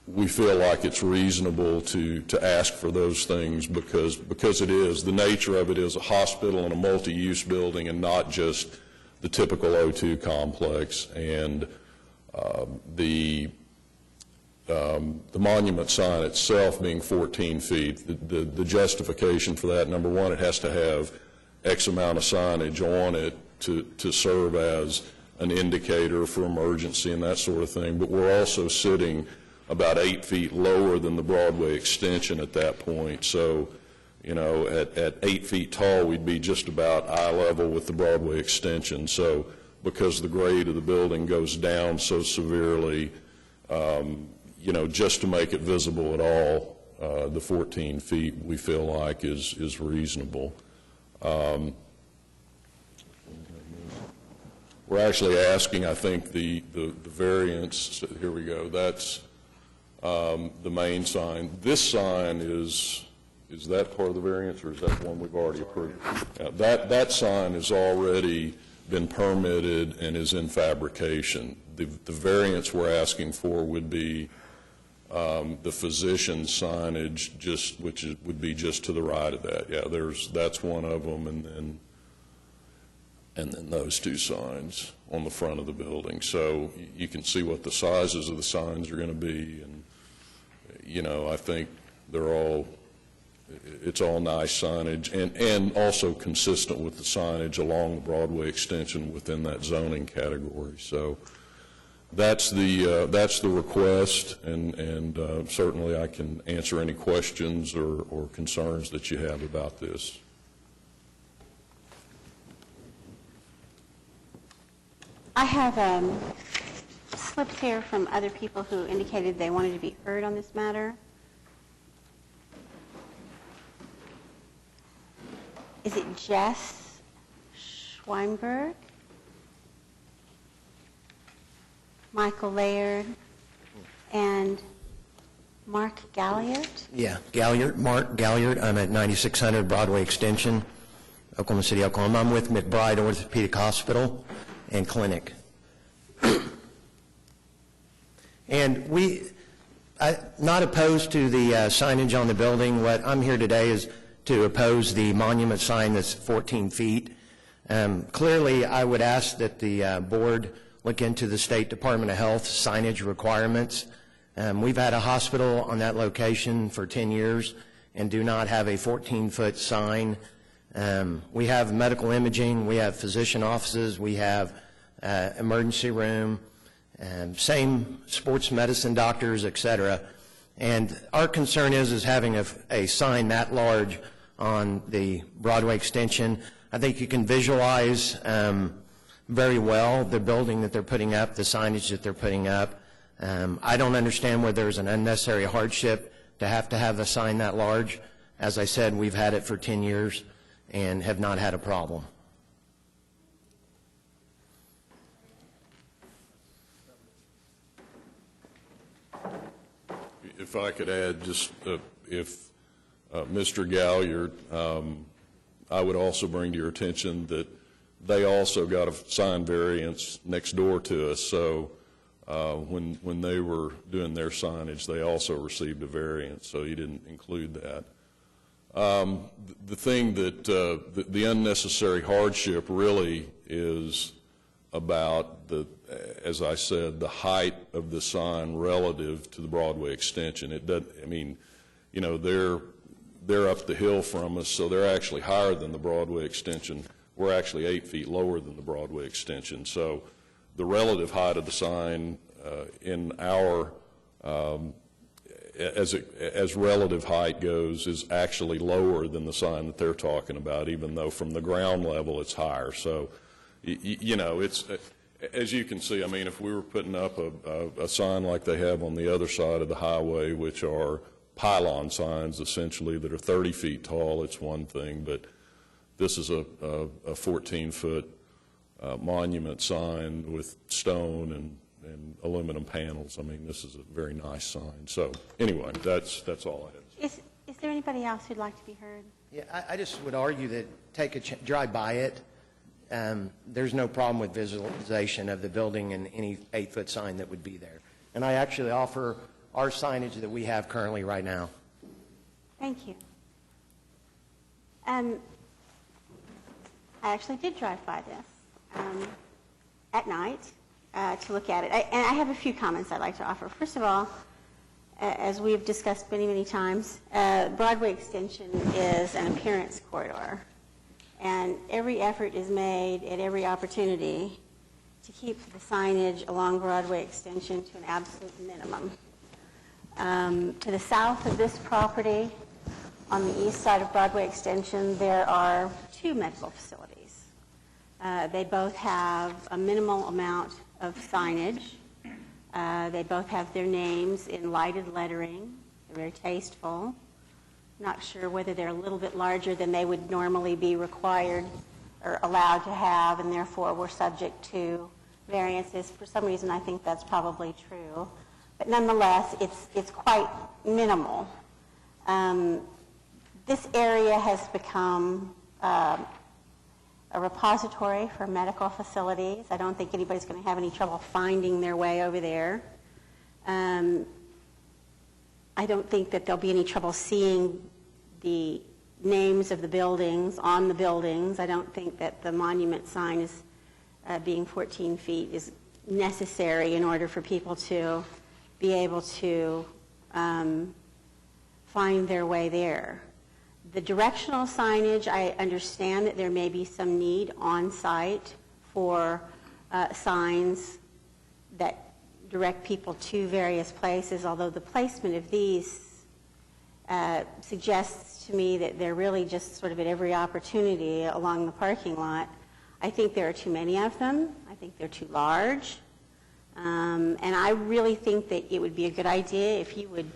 we feel like it's reasonable to ask for those things because it is, the nature of it is a hospital and a multi-use building and not just the typical O2 complex. And the monument sign itself being 14 feet, the justification for that, number one, it has to have X amount of signage on it to serve as an indicator for emergency and that sort of thing. But we're also sitting about 8 feet lower than the Broadway extension at that point. So, at 8 feet tall, we'd be just about eye level with the Broadway extension. So because the grade of the building goes down so severely, just to make it visible at all, the 14 feet we feel like is reasonable. We're actually asking, I think, the variance, here we go, that's the main sign. This sign is that part of the variance, or is that one we've already approved? Yeah, that sign has already been permitted and is in fabrication. The variance we're asking for would be the physician signage, which would be just to the right of that. Yeah, that's one of them, and then those 2 signs on the front of the building. So you can see what the sizes of the signs are going to be, and I think it's all nice signage and also consistent with the signage along the Broadway extension within that zoning category. So that's the request, and certainly I can answer any questions or concerns that you have about this.
I have slips here from other people who indicated they wanted to be heard on this matter. Is it Jess Schweinberg, Michael Laird, and Mark Galliard?
Yeah, Galliard, Mark Galliard. I'm at 9600 Broadway Extension, Oklahoma City, Oklahoma. I'm with McBride Orthopedic Hospital and Clinic. And not opposed to the signage on the building. What I'm here today is to oppose the monument sign that's 14 feet. Clearly, I would ask that the board look into the State Department of Health signage requirements. We've had a hospital on that location for 10 years and do not have a 14-foot sign. We have medical imaging, we have physician offices, we have emergency room, same sports medicine doctors, et cetera. And our concern is having a sign that large on the Broadway extension. I think you can visualize very well the building that they're putting up, the signage that they're putting up. I don't understand whether there's an unnecessary hardship to have a sign that large. As I said, we've had it for 10 years, and have not had a problem.
If I could add, just if Mr. Galliard, I would also bring to your attention that they also got a sign variance next door to us. So when they were doing their signage, they also received a variance. So you didn't include that. The thing that the unnecessary hardship really is about as I said, the height of the sign relative to the Broadway extension. It doesn't. I mean, you know, they're up the hill from us, so they're actually higher than the Broadway extension. We're actually 8 feet lower than the Broadway extension. So the relative height of the sign in our as relative height goes is actually lower than the sign that they're talking about, even though from the ground level it's higher. So you know, it's, as you can see, I mean, if we were putting up a sign like they have on the other side of the highway, which are pylon signs essentially that are 30 feet tall, it's one thing, but this is a 14-foot monument sign with stone and aluminum panels. I mean, this is a very nice sign. So anyway, that's all I have.
Is there anybody else who'd like to be heard?
Yeah, I just would argue that drive by it. There's no problem with visualization of the building and any 8-foot sign that would be there. And I actually offer our signage that we have currently right now.
Thank you. I actually did drive by this at night to look at it. And I have a few comments I'd like to offer. First of all, as we've discussed many, many times, Broadway Extension is an appearance corridor. And every effort is made at every opportunity to keep the signage along Broadway Extension to an absolute minimum. To the south of this property, on the east side of Broadway Extension, there are 2 medical facilities. They both have a minimal amount of signage. They both have their names in lighted lettering. They're very tasteful. Not sure whether they're a little bit larger than they would normally be required or allowed to have, and therefore we're subject to variances. For some reason, I think that's probably true. But nonetheless, it's quite minimal. This area has become a repository for medical facilities. I don't think anybody's going to have any trouble finding their way over there. I don't think that there'll be any trouble seeing the names of the buildings on the buildings. I don't think that the monument sign is being 14 feet is necessary in order for people to be able to find their way there. The directional signage, I understand that there may be some need on site for signs that direct people to various places, although the placement of these suggests to me that they're really just sort of at every opportunity along the parking lot. I think there are too many of them. I think they're too large. And I really think that it would be a good idea if you would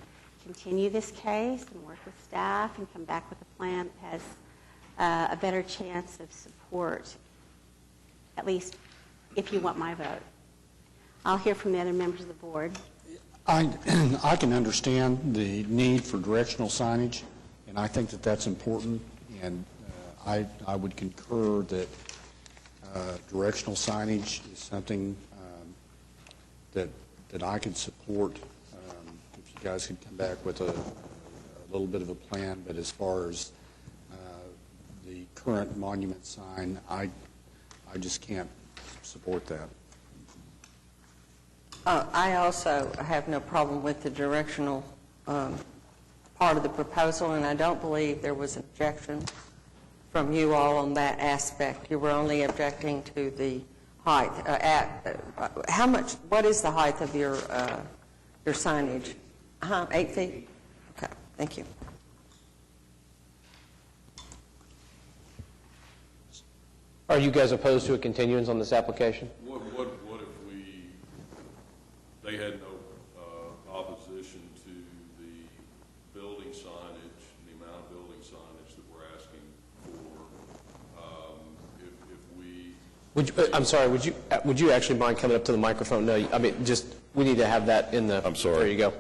continue this case and work with staff and come back with a plan that has a better chance of support, at least if you want my vote. I'll hear from the other members of the board.
I can understand the need for directional signage, and I think that that's important, and I would concur that directional signage is something that I could support if you guys could come back with a little bit of a plan. But as far as the current monument sign, I just can't support that.
I also have no problem with the directional part of the proposal, and I don't believe there was an objection from you all on that aspect. You were only objecting to the height. How much? What is the height of your signage? 8 feet? Okay, thank you.
Are you guys opposed to a continuance on this application?
What if they had no opposition to the building signage, the amount of building signage that we're asking for
I'm sorry, would you actually mind coming up to the microphone? No, I mean, just, we need to have that in the...
I'm sorry.
There you go.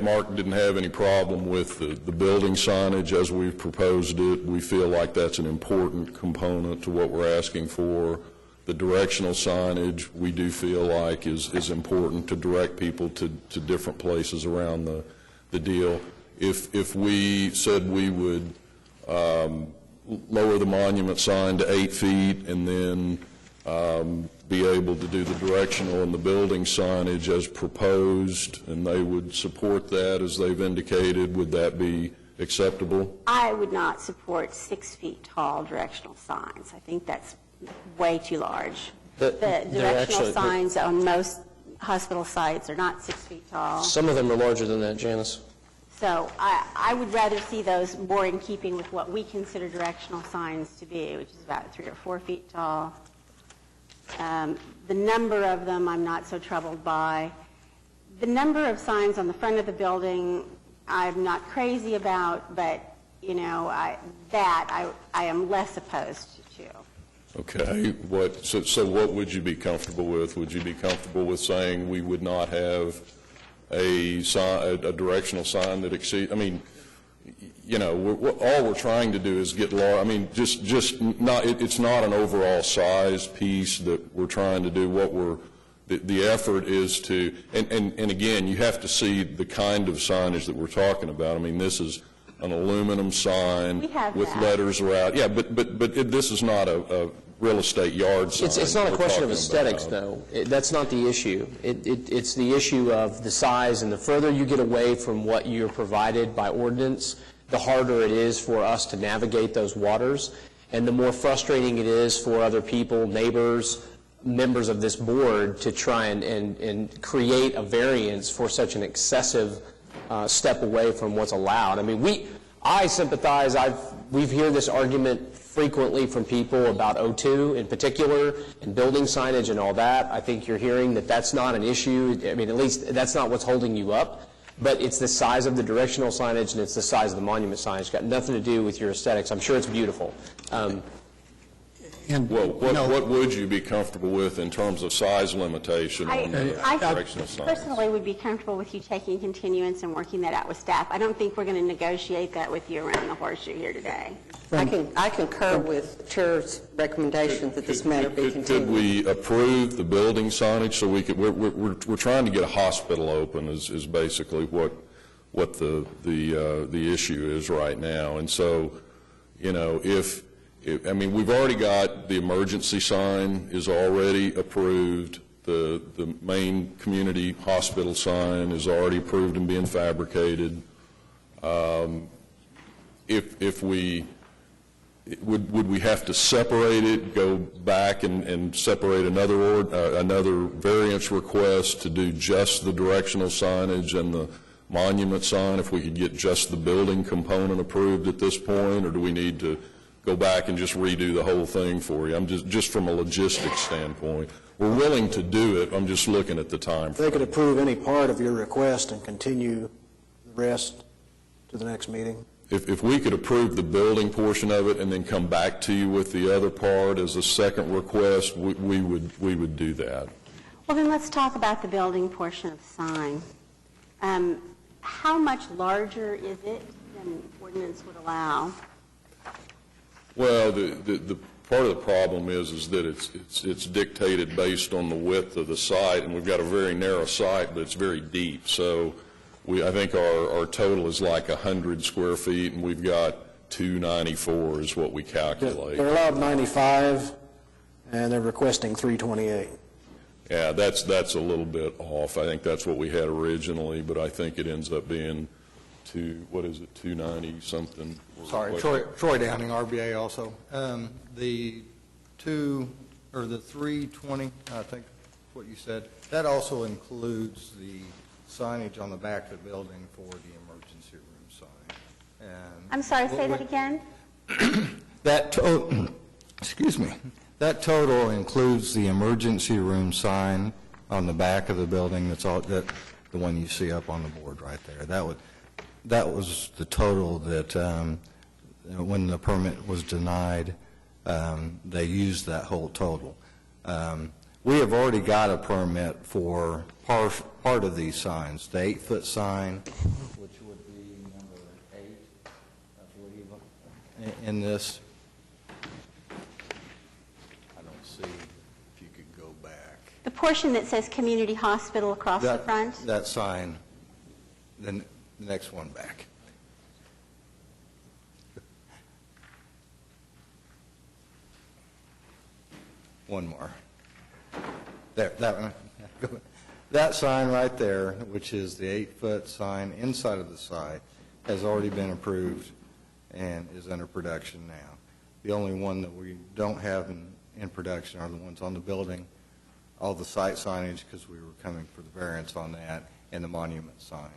Mark didn't have any problem with the building signage as we've proposed it. We feel like that's an important component to what we're asking for. The directional signage, we do feel like is important to direct people to different places around the deal. If we said we would lower the monument sign to 8 feet and then be able to do the directional and the building signage as proposed, and they would support that as they've indicated, would that be acceptable?
I would not support 6 feet tall directional signs. I think that's way too large. The directional signs on most hospital sites are not 6 feet tall.
Some of them are larger than that, Janice.
So I would rather see those more in keeping with what we consider directional signs to be, which is about 3 or 4 feet tall. The number of them I'm not so troubled by. The number of signs on the front of the building I'm not crazy about, but, you know, I am less opposed to.
Okay. So what would you be comfortable with? Would you be comfortable with saying we would not have a directional sign that exceeds, I mean, you know, all we're trying to do is get large. I mean, just not, it's not an overall size piece that we're trying to do. The effort is to, and again, you have to see the kind of signage that we're talking about. I mean, this is an aluminum sign with letters around. Yeah, but this is not a real estate yard sign.
It's not a question of aesthetics, though. That's not the issue. It's the issue of the size, and the further you get away from what you're provided by ordinance, the harder it is for us to navigate those waters, and the more frustrating it is for other people, neighbors, members of this board, to try and create a variance for such an excessive step away from what's allowed. I mean, I sympathize. We've heard this argument frequently from people about O2 in particular and building signage and all that. I think you're hearing that that's not an issue. I mean, at least that's not what's holding you up. But it's the size of the directional signage and it's the size of the monument signage. It's got nothing to do with your aesthetics. I'm sure it's beautiful.
What would you be comfortable with in terms of size limitation on the directional signs?
I personally would be comfortable with you taking continuance and working that out with staff. I don't think we're going to negotiate that with you around the horseshoe here today.
I concur with the Chair's recommendation that this matter be continued.
Could we approve the building signage so we could? We're trying to get a hospital open is basically what the issue is right now, and so, you know, I mean, we've already got the emergency sign is already approved. The main community hospital sign is already approved and being fabricated. If we would we have to separate it, go back and separate another variance request to do just the directional signage and the monument sign? If we could get just the building component approved at this point, or do we need to go back and just redo the whole thing for you? I'm just from a logistics standpoint. We're willing to do it. I'm just looking at the time.
They could approve any part of your request and continue the rest to the next meeting.
If we could approve the building portion of it and then come back to you with the other part as a second request, we would do that.
Well, then let's talk about the building portion of the sign. How much larger is it than ordinance would allow?
Well, the part of the problem is that it's dictated based on the width of the site, and we've got a very narrow site, but it's very deep. So I think our total is like 100 square feet, and we've got 294 is what we calculate.
They're allowed 95, and they're requesting 328.
Yeah, that's a little bit off. I think that's what we had originally, but I think it ends up being 290 something.
Sorry, Troy Downing, RBA also. The 320, I think what you said, that also includes the signage on the back of the building for the emergency room sign. And
I'm sorry, say that again?
Excuse me. That total includes the emergency room sign on the back of the building. The one you see up on the board right there. That was the total that when the permit was denied, They used that whole total. We have already got a permit for part of these signs, the 8-foot sign, which would be number 8, I believe, in this. I don't see if you could go back.
The portion that says community hospital across the front?
That sign, then the next one back. One more. There, that one. That sign right there, which is the 8-foot sign inside of the site, has already been approved and is under production now. The only one that we don't have in production are the ones on the building, all the site signage, because we were coming for the variance on that, and the monument sign.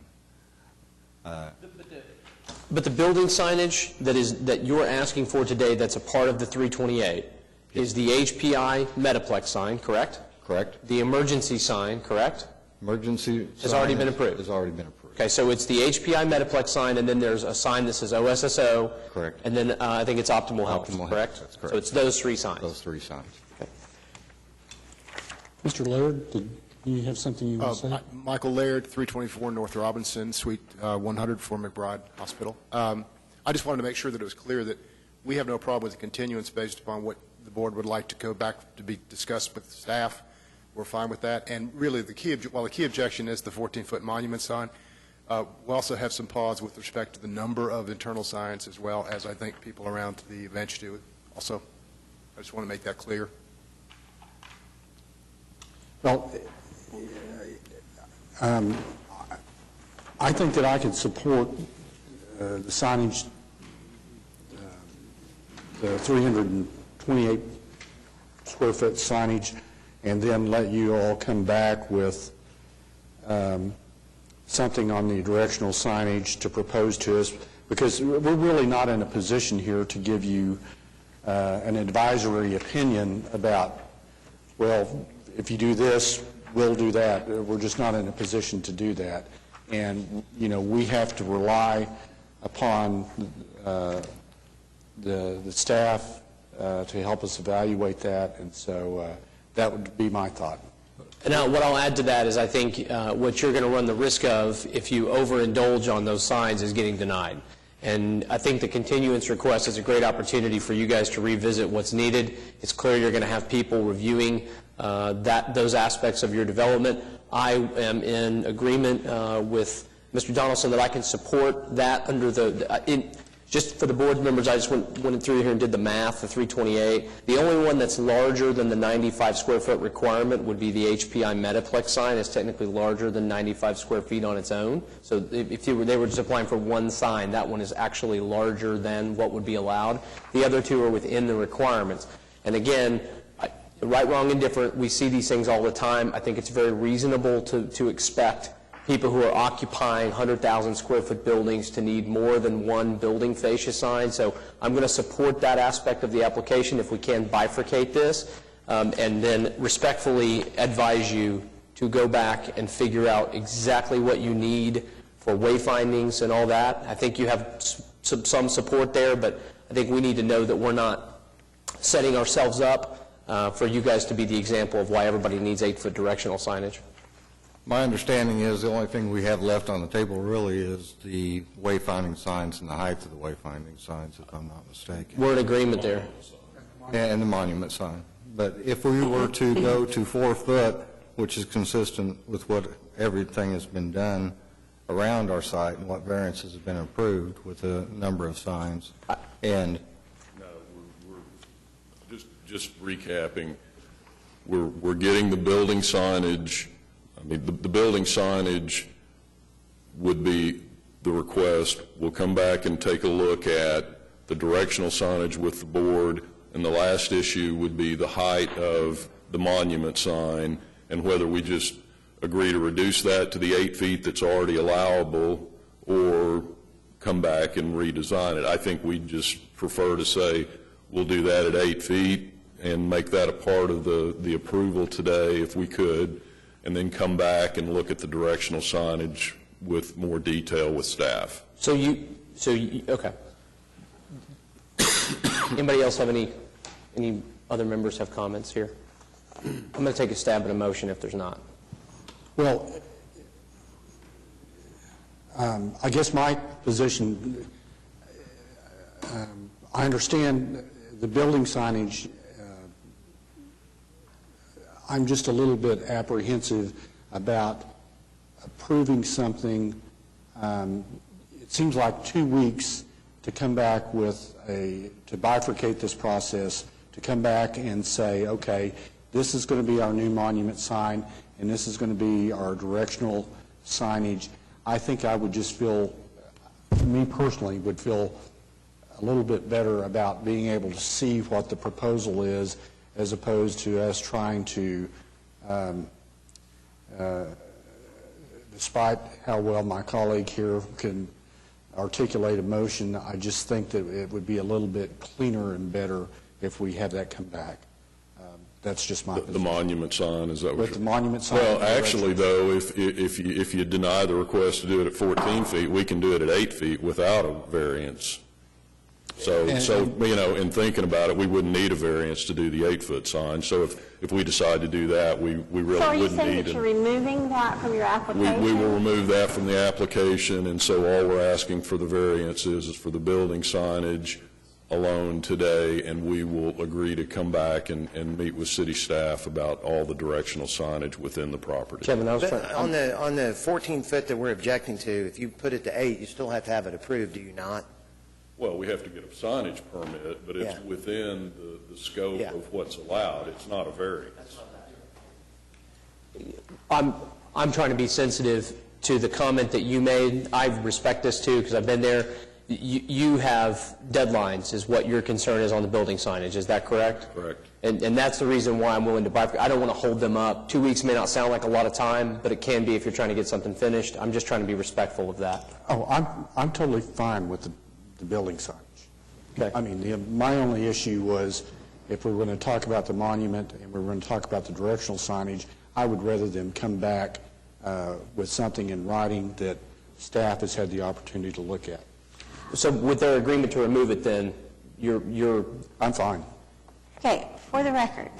But the building signage that you're asking for today that's a part of the 328 is the HPI Metaplex sign, correct?
Correct.
The emergency sign, correct?
Emergency
Has already been approved.
Has already been approved.
Okay, so it's the HPI Metaplex sign, and then there's a sign that says OSSO.
Correct.
And then I think it's Optimal Health,
Optimal Health,
correct?
that's correct.
So it's those 3 signs.
Those 3 signs.
Mr. Laird, did you have something you want to say?
Michael Laird, 324 North Robinson, Suite 100 for McBride Hospital. I just wanted to make sure that it was clear that we have no problem with the continuance based upon what the board would like to go back to be discussed with staff. We're fine with that. And really, the key objection is the 14-foot monument sign. We also have some pause with respect to the number of internal signs, as well as I think people around the bench do. Also, I just want to make that clear.
Well, I think that I could support the signage, the 328 square foot signage, and then let you all come back with something on the directional signage to propose to us, because we're really not in a position here to give you an advisory opinion about, well, if you do this, we'll do that. We're just not in a position to do that. And, you know, we have to rely upon the staff to help us evaluate that, and so that would be my thought.
And now what I'll add to that is I think what you're going to run the risk of if you overindulge on those signs is getting denied. And I think the continuance request is a great opportunity for you guys to revisit what's needed. It's clear you're going to have people reviewing those aspects of your development. I am in agreement with Mr. Donaldson that I can support that under just for the board members, I just went through here and did the math, the 328. The only one that's larger than the 95 square foot requirement would be the HPI Metaplex sign. It's technically larger than 95 square feet on its own. So if they were just applying for one sign, that one is actually larger than what would be allowed. The other 2 are within the requirements. And again, right, wrong, indifferent, we see these things all the time. I think it's very reasonable to expect people who are occupying 100,000 square foot buildings to need more than one building fascia sign. So I'm going to support that aspect of the application if we can bifurcate this, and then respectfully advise you to go back and figure out exactly what you need for wayfindings and all that. I think you have some support there, but I think we need to know that we're not setting ourselves up for you guys to be the example of why everybody needs 8-foot directional signage.
My understanding is the only thing we have left on the table really is the wayfinding signs and the height of the wayfinding signs, if I'm not mistaken.
We're in agreement there.
And the monument sign. But if we were to go to 4 foot, which is consistent with what everything has been done around our site and what variances have been approved with a number of signs, and
no, we're just recapping. We're getting the building signage. I mean, the building signage would be the request. We'll come back and take a look at the directional signage with the board, and the last issue would be the height of the monument sign and whether we just agree to reduce that to the 8 feet that's already allowable or come back and redesign it. I think we'd just prefer to say we'll do that at 8 feet and make that a part of the approval today if we could, and then come back and look at the directional signage with more detail with staff.
Okay. Anybody else have any Any other members have comments here? I'm going to take a stab at a motion if there's not.
Well, I guess my position, I understand the building signage. I'm just a little bit apprehensive about approving something. It seems like 2 weeks to come back with to bifurcate this process, to come back and say, okay, this is going to be our new monument sign, and this is going to be our directional signage. I think I would just feel, me personally, would feel a little bit better about being able to see what the proposal is, as opposed to us trying to, despite how well my colleague here can articulate a motion, I just think that it would be a little bit cleaner and better if we have that come back. That's just my position.
The monument sign, is that what
With the monument sign?
Well, actually, though, if you deny the request to do it at 14 feet, we can do it at 8 feet without a variance. So you know, in thinking about it, we wouldn't need a variance to do the 8-foot sign. So if we decide to do that, we really wouldn't need it.
So are you saying that you're removing that from your application?
We will remove that from the application, and so all we're asking for the variance is for the building signage alone today, and we will agree to come back and meet with city staff about all the directional signage within the property.
Kevin, I was trying,
On the 14-foot that we're objecting to, if you put it to 8, you still have to have it approved, do you not?
Well, we have to get a signage permit, but it's
Yeah.
within the scope
Yeah.
of what's allowed. It's not a variance.
I'm trying to be sensitive to the comment that you made. I respect this too, because I've been there. You have deadlines, is what your concern is on the building signage. Is that correct?
Correct.
And that's the reason why I'm willing to bifurcate. I don't want to hold them up. 2 weeks may not sound like a lot of time, but it can be if you're trying to get something finished. I'm just trying to be respectful of that.
Oh, I'm totally fine with the building signage.
Okay.
I mean, my only issue was if we were going to talk about the monument and we were going to talk about the directional signage, I would rather them come back with something in writing that staff has had the opportunity to look at.
So with their agreement to remove it, then
I'm fine.
Okay, for the record,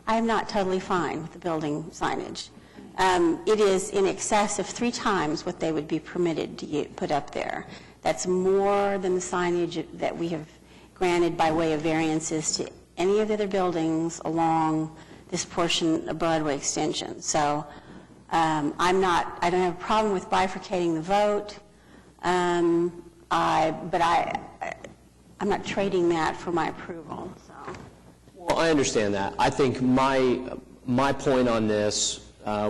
I am not totally fine with the building signage. It is in excess of 3 times what they would be permitted to put up there. That's more than the signage that we have granted by way of variances to any of the other buildings along this portion of Broadway Extension. So I don't have a problem with bifurcating the vote, but I'm not trading that for my approval. So.
Well, I understand that. I think my point on this,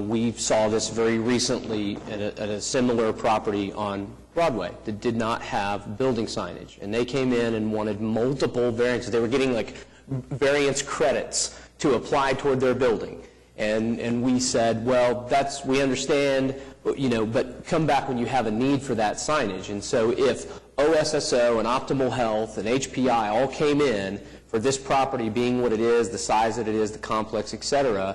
we saw this very recently at a similar property on Broadway that did not have building signage, and they came in and wanted multiple variances. They were getting like variance credits to apply toward their building, and we said, well, we understand, but come back when you have a need for that signage. And so if OSSO and Optimal Health and HPI all came in for this property being what it is, the size that it is, the complex, et cetera,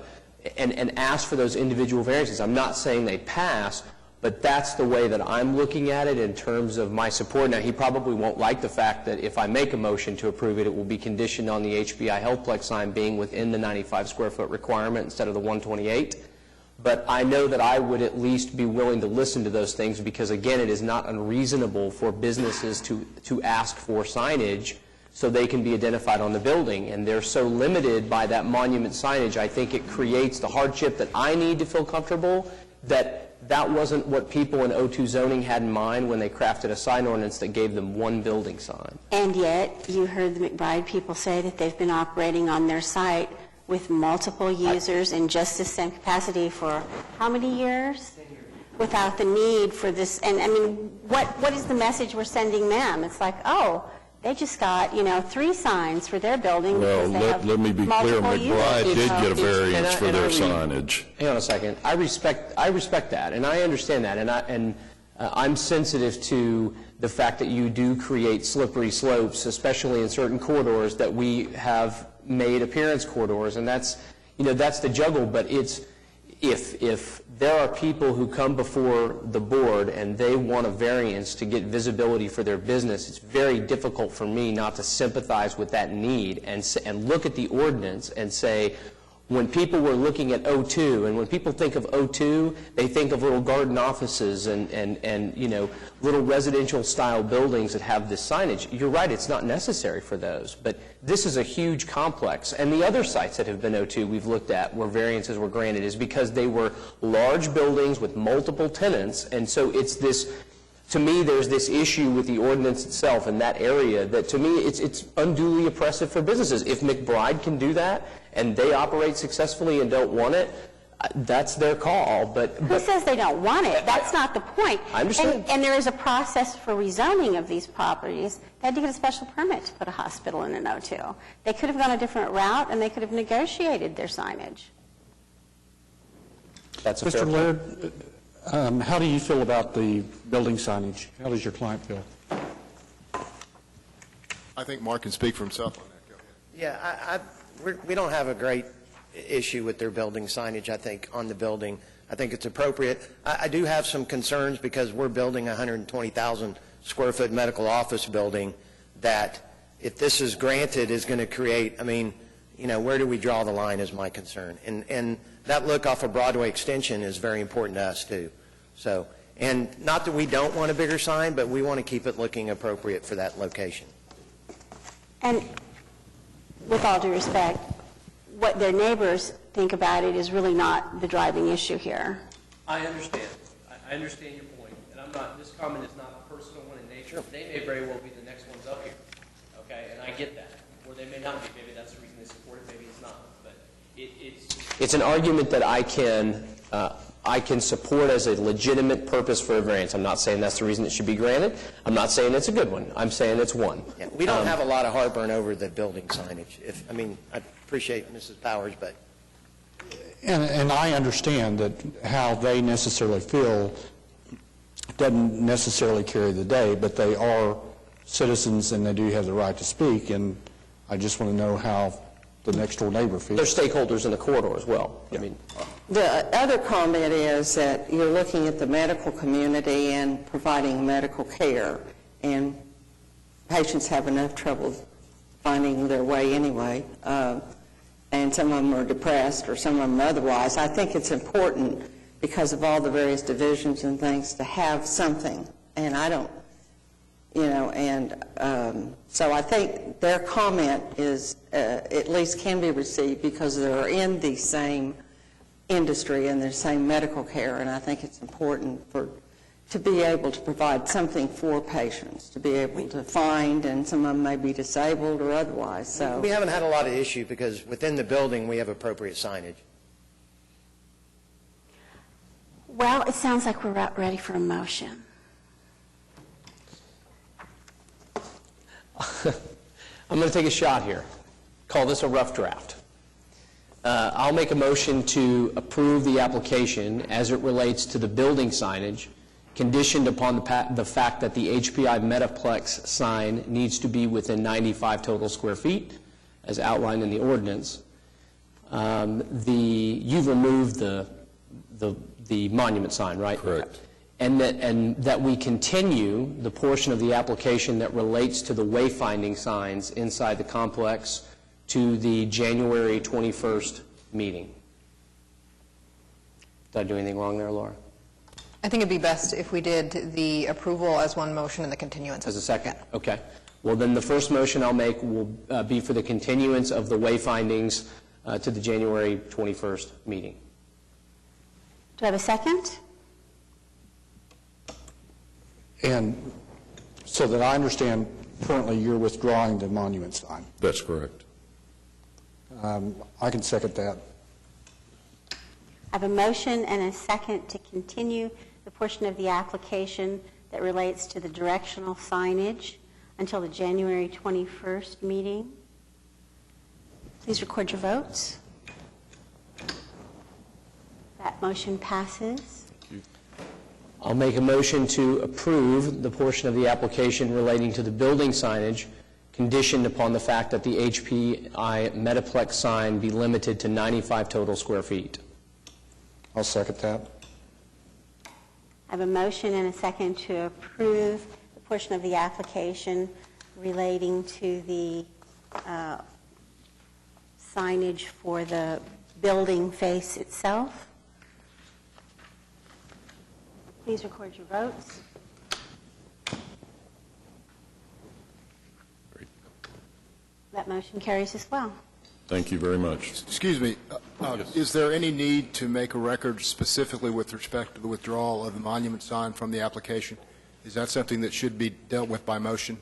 and asked for those individual variances, I'm not saying they pass, but that's the way that I'm looking at it in terms of my support. Now, he probably won't like the fact that if I make a motion to approve it, it will be conditioned on the HPI Healthplex sign being within the 95 square foot requirement instead of the 128. But I know that I would at least be willing to listen to those things because, again, it is not unreasonable for businesses to ask for signage so they can be identified on the building. And they're so limited by that monument signage, I think it creates the hardship that I need to feel comfortable that wasn't what people in O2 zoning had in mind when they crafted a sign ordinance that gave them one building sign.
And yet, you heard the McBride people say that they've been operating on their site with multiple users in just the same capacity for how many years? 10 years. Without the need for this. And I mean, what is the message we're sending them? It's like, oh, they just got, 3 signs for their building.
Well, let me be clear, McBride did get a variance for their signage.
Hang on a second. I respect that, and I understand that, and I'm sensitive to the fact that you do create slippery slopes, especially in certain corridors that we have made appearance corridors, and that's the juggle. But if there are people who come before the board and they want a variance to get visibility for their business, it's very difficult for me not to sympathize with that need and look at the ordinance and say, when people were looking at O2, and when people think of O2, they think of little garden offices and you know, little residential-style buildings that have this signage. You're right, it's not necessary for those, but this is a huge complex. And the other sites that have been O2 we've looked at where variances were granted is because they were large buildings with multiple tenants, and so it's this, to me, there's this issue with the ordinance itself in that area that, to me, it's unduly oppressive for businesses. If McBride can do that, and they operate successfully and don't want it, that's their call. But
Who says they don't want it? That's not the point.
I understand.
And there is a process for rezoning of these properties. They had to get a special permit to put a hospital in an O2. They could have gone a different route, and they could have negotiated their signage.
That's a fair
Mr.
point.
Laird, how do you feel about the building signage? How does your client feel?
I think Mark can speak for himself on that. Go ahead.
Yeah, we don't have a great issue with their building signage, I think, on the building. I think it's appropriate. I do have some concerns because we're building a 120,000 square foot medical office building that, if this is granted, is going to create, I mean, you know, where do we draw the line is my concern. And that look off of Broadway Extension is very important to us, too. So, and not that we don't want a bigger sign, but we want to keep it looking appropriate for that location.
And with all due respect, what their neighbors think about it is really not the driving issue here.
I understand. I understand your point. And I'm not, this comment is not a personal one in nature. They may very well be the next ones up here. Okay? And I get that. Or they may not be. Maybe that's the reason they support it. Maybe it's not. But it's an argument that I can support as a legitimate purpose for a variance. I'm not saying that's the reason it should be granted. I'm not saying it's a good one. I'm saying it's one.
Yeah, we don't have a lot of heartburn over the building signage. I appreciate Mrs. Powers, but...
And I understand that how they necessarily feel doesn't necessarily carry the day, but they are citizens and they do have the right to speak, and I just want to know how the next door neighbor feels.
They're stakeholders in the corridor as well.
Yeah.
I mean,
The other comment is that you're looking at the medical community and providing medical care, and patients have enough trouble finding their way anyway, and some of them are depressed or some of them otherwise. I think it's important, because of all the various divisions and things, to have something, and I don't, you know, and so I think their comment is, at least can be received because they're in the same industry and the same medical care, and I think it's important to be able to provide something for patients, to be able to find, and some of them may be disabled or otherwise. So
We haven't had a lot of issue because within the building we have appropriate signage.
Well, it sounds like we're about ready for a motion.
I'm going to take a shot here. Call this a rough draft. I'll make a motion to approve the application as it relates to the building signage, conditioned upon the fact that the HPI Metaplex sign needs to be within 95 total square feet, as outlined in the ordinance. You've removed the monument sign, right?
Correct.
And that we continue the portion of the application that relates to the wayfinding signs inside the complex to the January 21st meeting. Did I do anything wrong there, Laura?
I think it'd be best if we did the approval as one motion and the continuance
As a second? Okay. Well, then the first motion I'll make will be for the continuance of the wayfindings to the January 21st meeting.
Do I have a second?
And so that I understand, currently you're withdrawing the monument sign.
That's correct.
I can second that.
I have a motion and a second to continue the portion of the application that relates to the directional signage until the January 21st meeting. Please record your votes. That motion passes.
I'll make a motion to approve the portion of the application relating to the building signage, conditioned upon the fact that the HPI Metaplex sign be limited to 95 total square feet.
I'll second that.
I have a motion and a second to approve the portion of the application relating to the signage for the building face itself. Please record your votes. That motion carries as well.
Thank you very much.
Excuse me, is there any need to make a record specifically with respect to the withdrawal of the monument sign from the application? Is that something that should be dealt with by motion?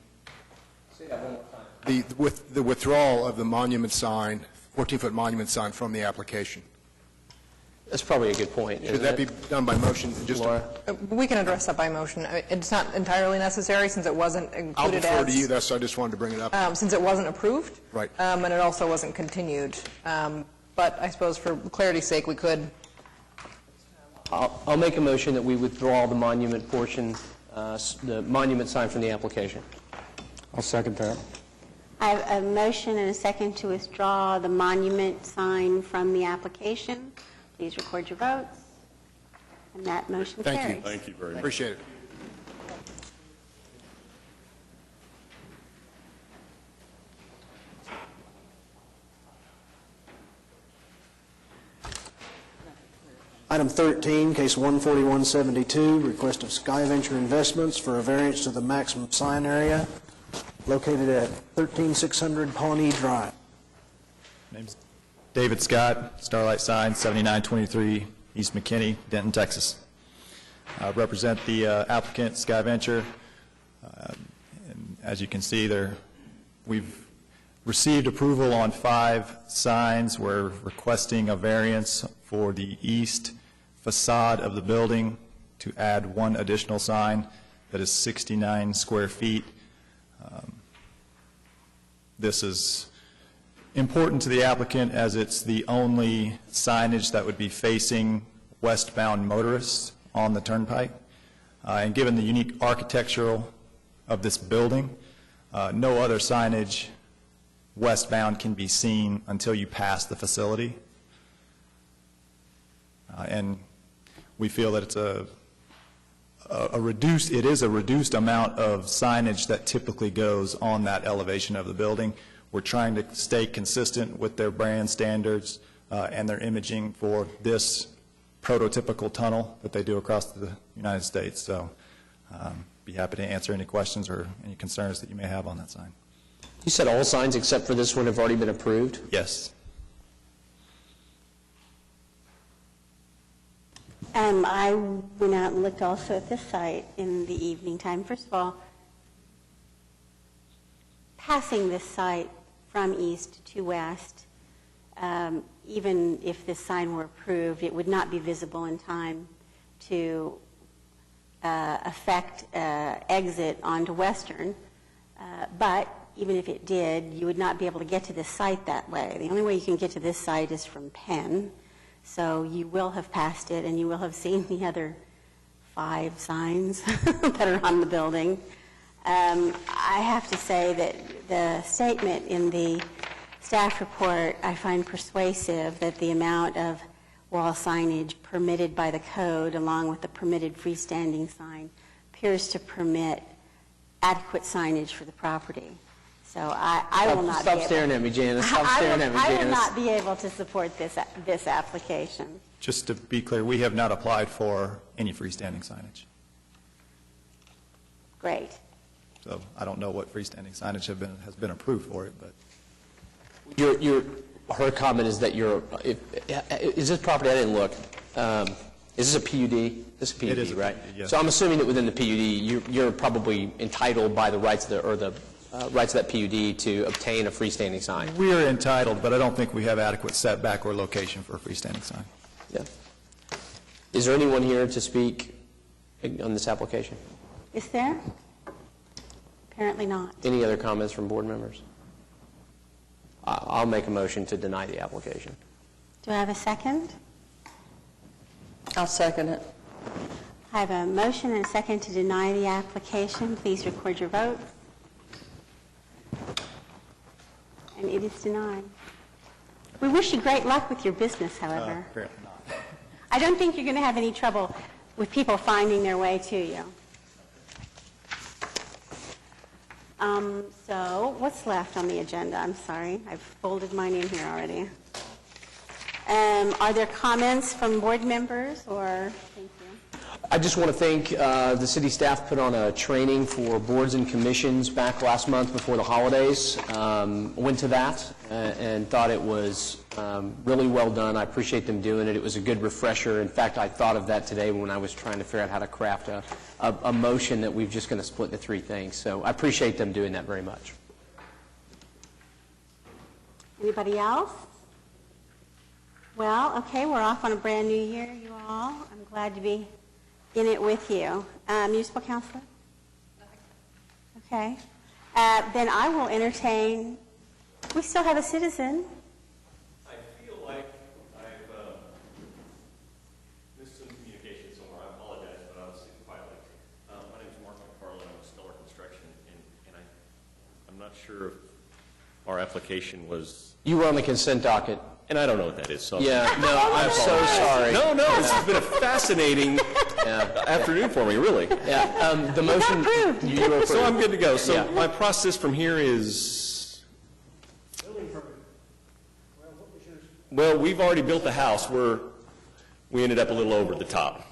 Say that one more time.
The withdrawal of the monument sign, 14-foot monument sign from the application.
That's probably a good point.
Should that be done by motion?
Laura?
We can address that by motion. It's not entirely necessary since it wasn't
I'll
included
defer to you, I just wanted to bring it up.
since it wasn't approved.
Right.
And it also wasn't continued. But I suppose for clarity's sake, we could.
I'll make a motion that we withdraw the monument portion, the monument sign from the application.
I'll second that.
I have a motion and a second to withdraw the monument sign from the application. Please record your votes. And that motion
Thank
carries.
you.
Thank you very much.
Appreciate it.
Item 13, case 14172, request of Sky Venture Investments for a variance to the maximum sign area located at 13600 Pawnee Drive.
Name's David Scott, Starlight Sign, 7923 East McKinney, Denton, Texas. I represent the applicant, Sky Venture. And as you can see, we've received approval on 5 signs. We're requesting a variance for the east facade of the building to add 1 additional sign that is 69 square feet. This is important to the applicant as it's the only signage that would be facing westbound motorists on the turnpike. And given the unique architectural of this building, no other signage westbound can be seen until you pass the facility. And we feel that it's it is a reduced amount of signage that typically goes on that elevation of the building. We're trying to stay consistent with their brand standards and their imaging for this prototypical tunnel that they do across the United States. So be happy to answer any questions or any concerns that you may have on that sign.
You said all signs except for this one have already been approved?
Yes.
I went out and looked also at this site in the evening time. First of all, passing this site from east to west, even if this sign were approved, it would not be visible in time to affect exit onto Western. But even if it did, you would not be able to get to this site that way. The only way you can get to this site is from Penn. So you will have passed it, and you will have seen the other 5 signs that are on the building. I have to say that the statement in the staff report I find persuasive that the amount of wall signage permitted by the code, along with the permitted freestanding sign, appears to permit adequate signage for the property. So I will not
Stop staring at me, Janice. Stop staring at me, Janice.
I will not be able to support this application.
Just to be clear, we have not applied for any freestanding signage.
Great.
So I don't know what freestanding signage has been approved for it, but
her comment is that is this property, I didn't look, is this a PUD? This is a PUD,
it is a
right?
PUD, yes.
So I'm assuming that within the PUD, you're probably entitled by the rights of the rights of that PUD to obtain a freestanding sign.
we are entitled, but I don't think we have adequate setback or location for a freestanding sign.
Yeah. Is there anyone here to speak on this application?
Is there? Apparently not.
Any other comments from board members? I'll make a motion to deny the application.
Do I have a second?
I'll second it.
I have a motion and a second to deny the application. Please record your vote. And it is denied. We wish you great luck with your business, however.
Apparently not.
I don't think you're going to have any trouble with people finding their way to you. So what's left on the agenda? I'm sorry, I've folded mine in here already. Are there comments from board members, or? Thank you.
I just want to thank the city staff put on a training for boards and commissions back last month before the holidays. Went to that and thought it was really well done. I appreciate them doing it. It was a good refresher. In fact, I thought of that today when I was trying to figure out how to craft a motion that we're just going to split into three things. So I appreciate them doing that very much.
Anybody else? Well, okay, we're off on a brand new year, you all. I'm glad to be in it with you. Municipal counselor? Okay. Then I will entertain, we still have a citizen.
I feel like I've missed some communication somewhere. I apologize, but I was sitting quietly. My name is Mark McFarland. I'm with Stellar Construction, and I'm not sure if our application was...
You were on the consent docket.
And I don't know what that is. So
Yeah, no, I'm so sorry.
No, this has been a fascinating afternoon for me, really.
Yeah, the motion... You were
So I'm good to go. So
Yeah.
my process from here is... Well, we've already built the house. We ended up a little over the top.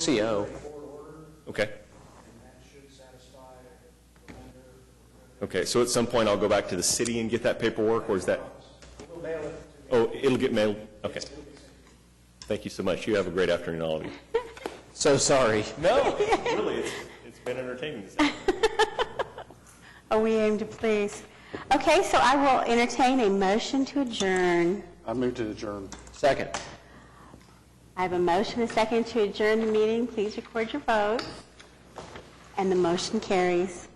CO.
Okay. Okay, so at some point I'll go back to the city and get that paperwork, or is that... Oh, it'll get mailed? Okay. Thank you so much. You have a great afternoon, all of you.
So sorry.
No, really, it's been entertaining.
Oh, we aim to please. Okay, so I will entertain a motion to adjourn.
I move to adjourn.
Second.
I have a motion, a second to adjourn the meeting. Please record your vote. And the motion carries.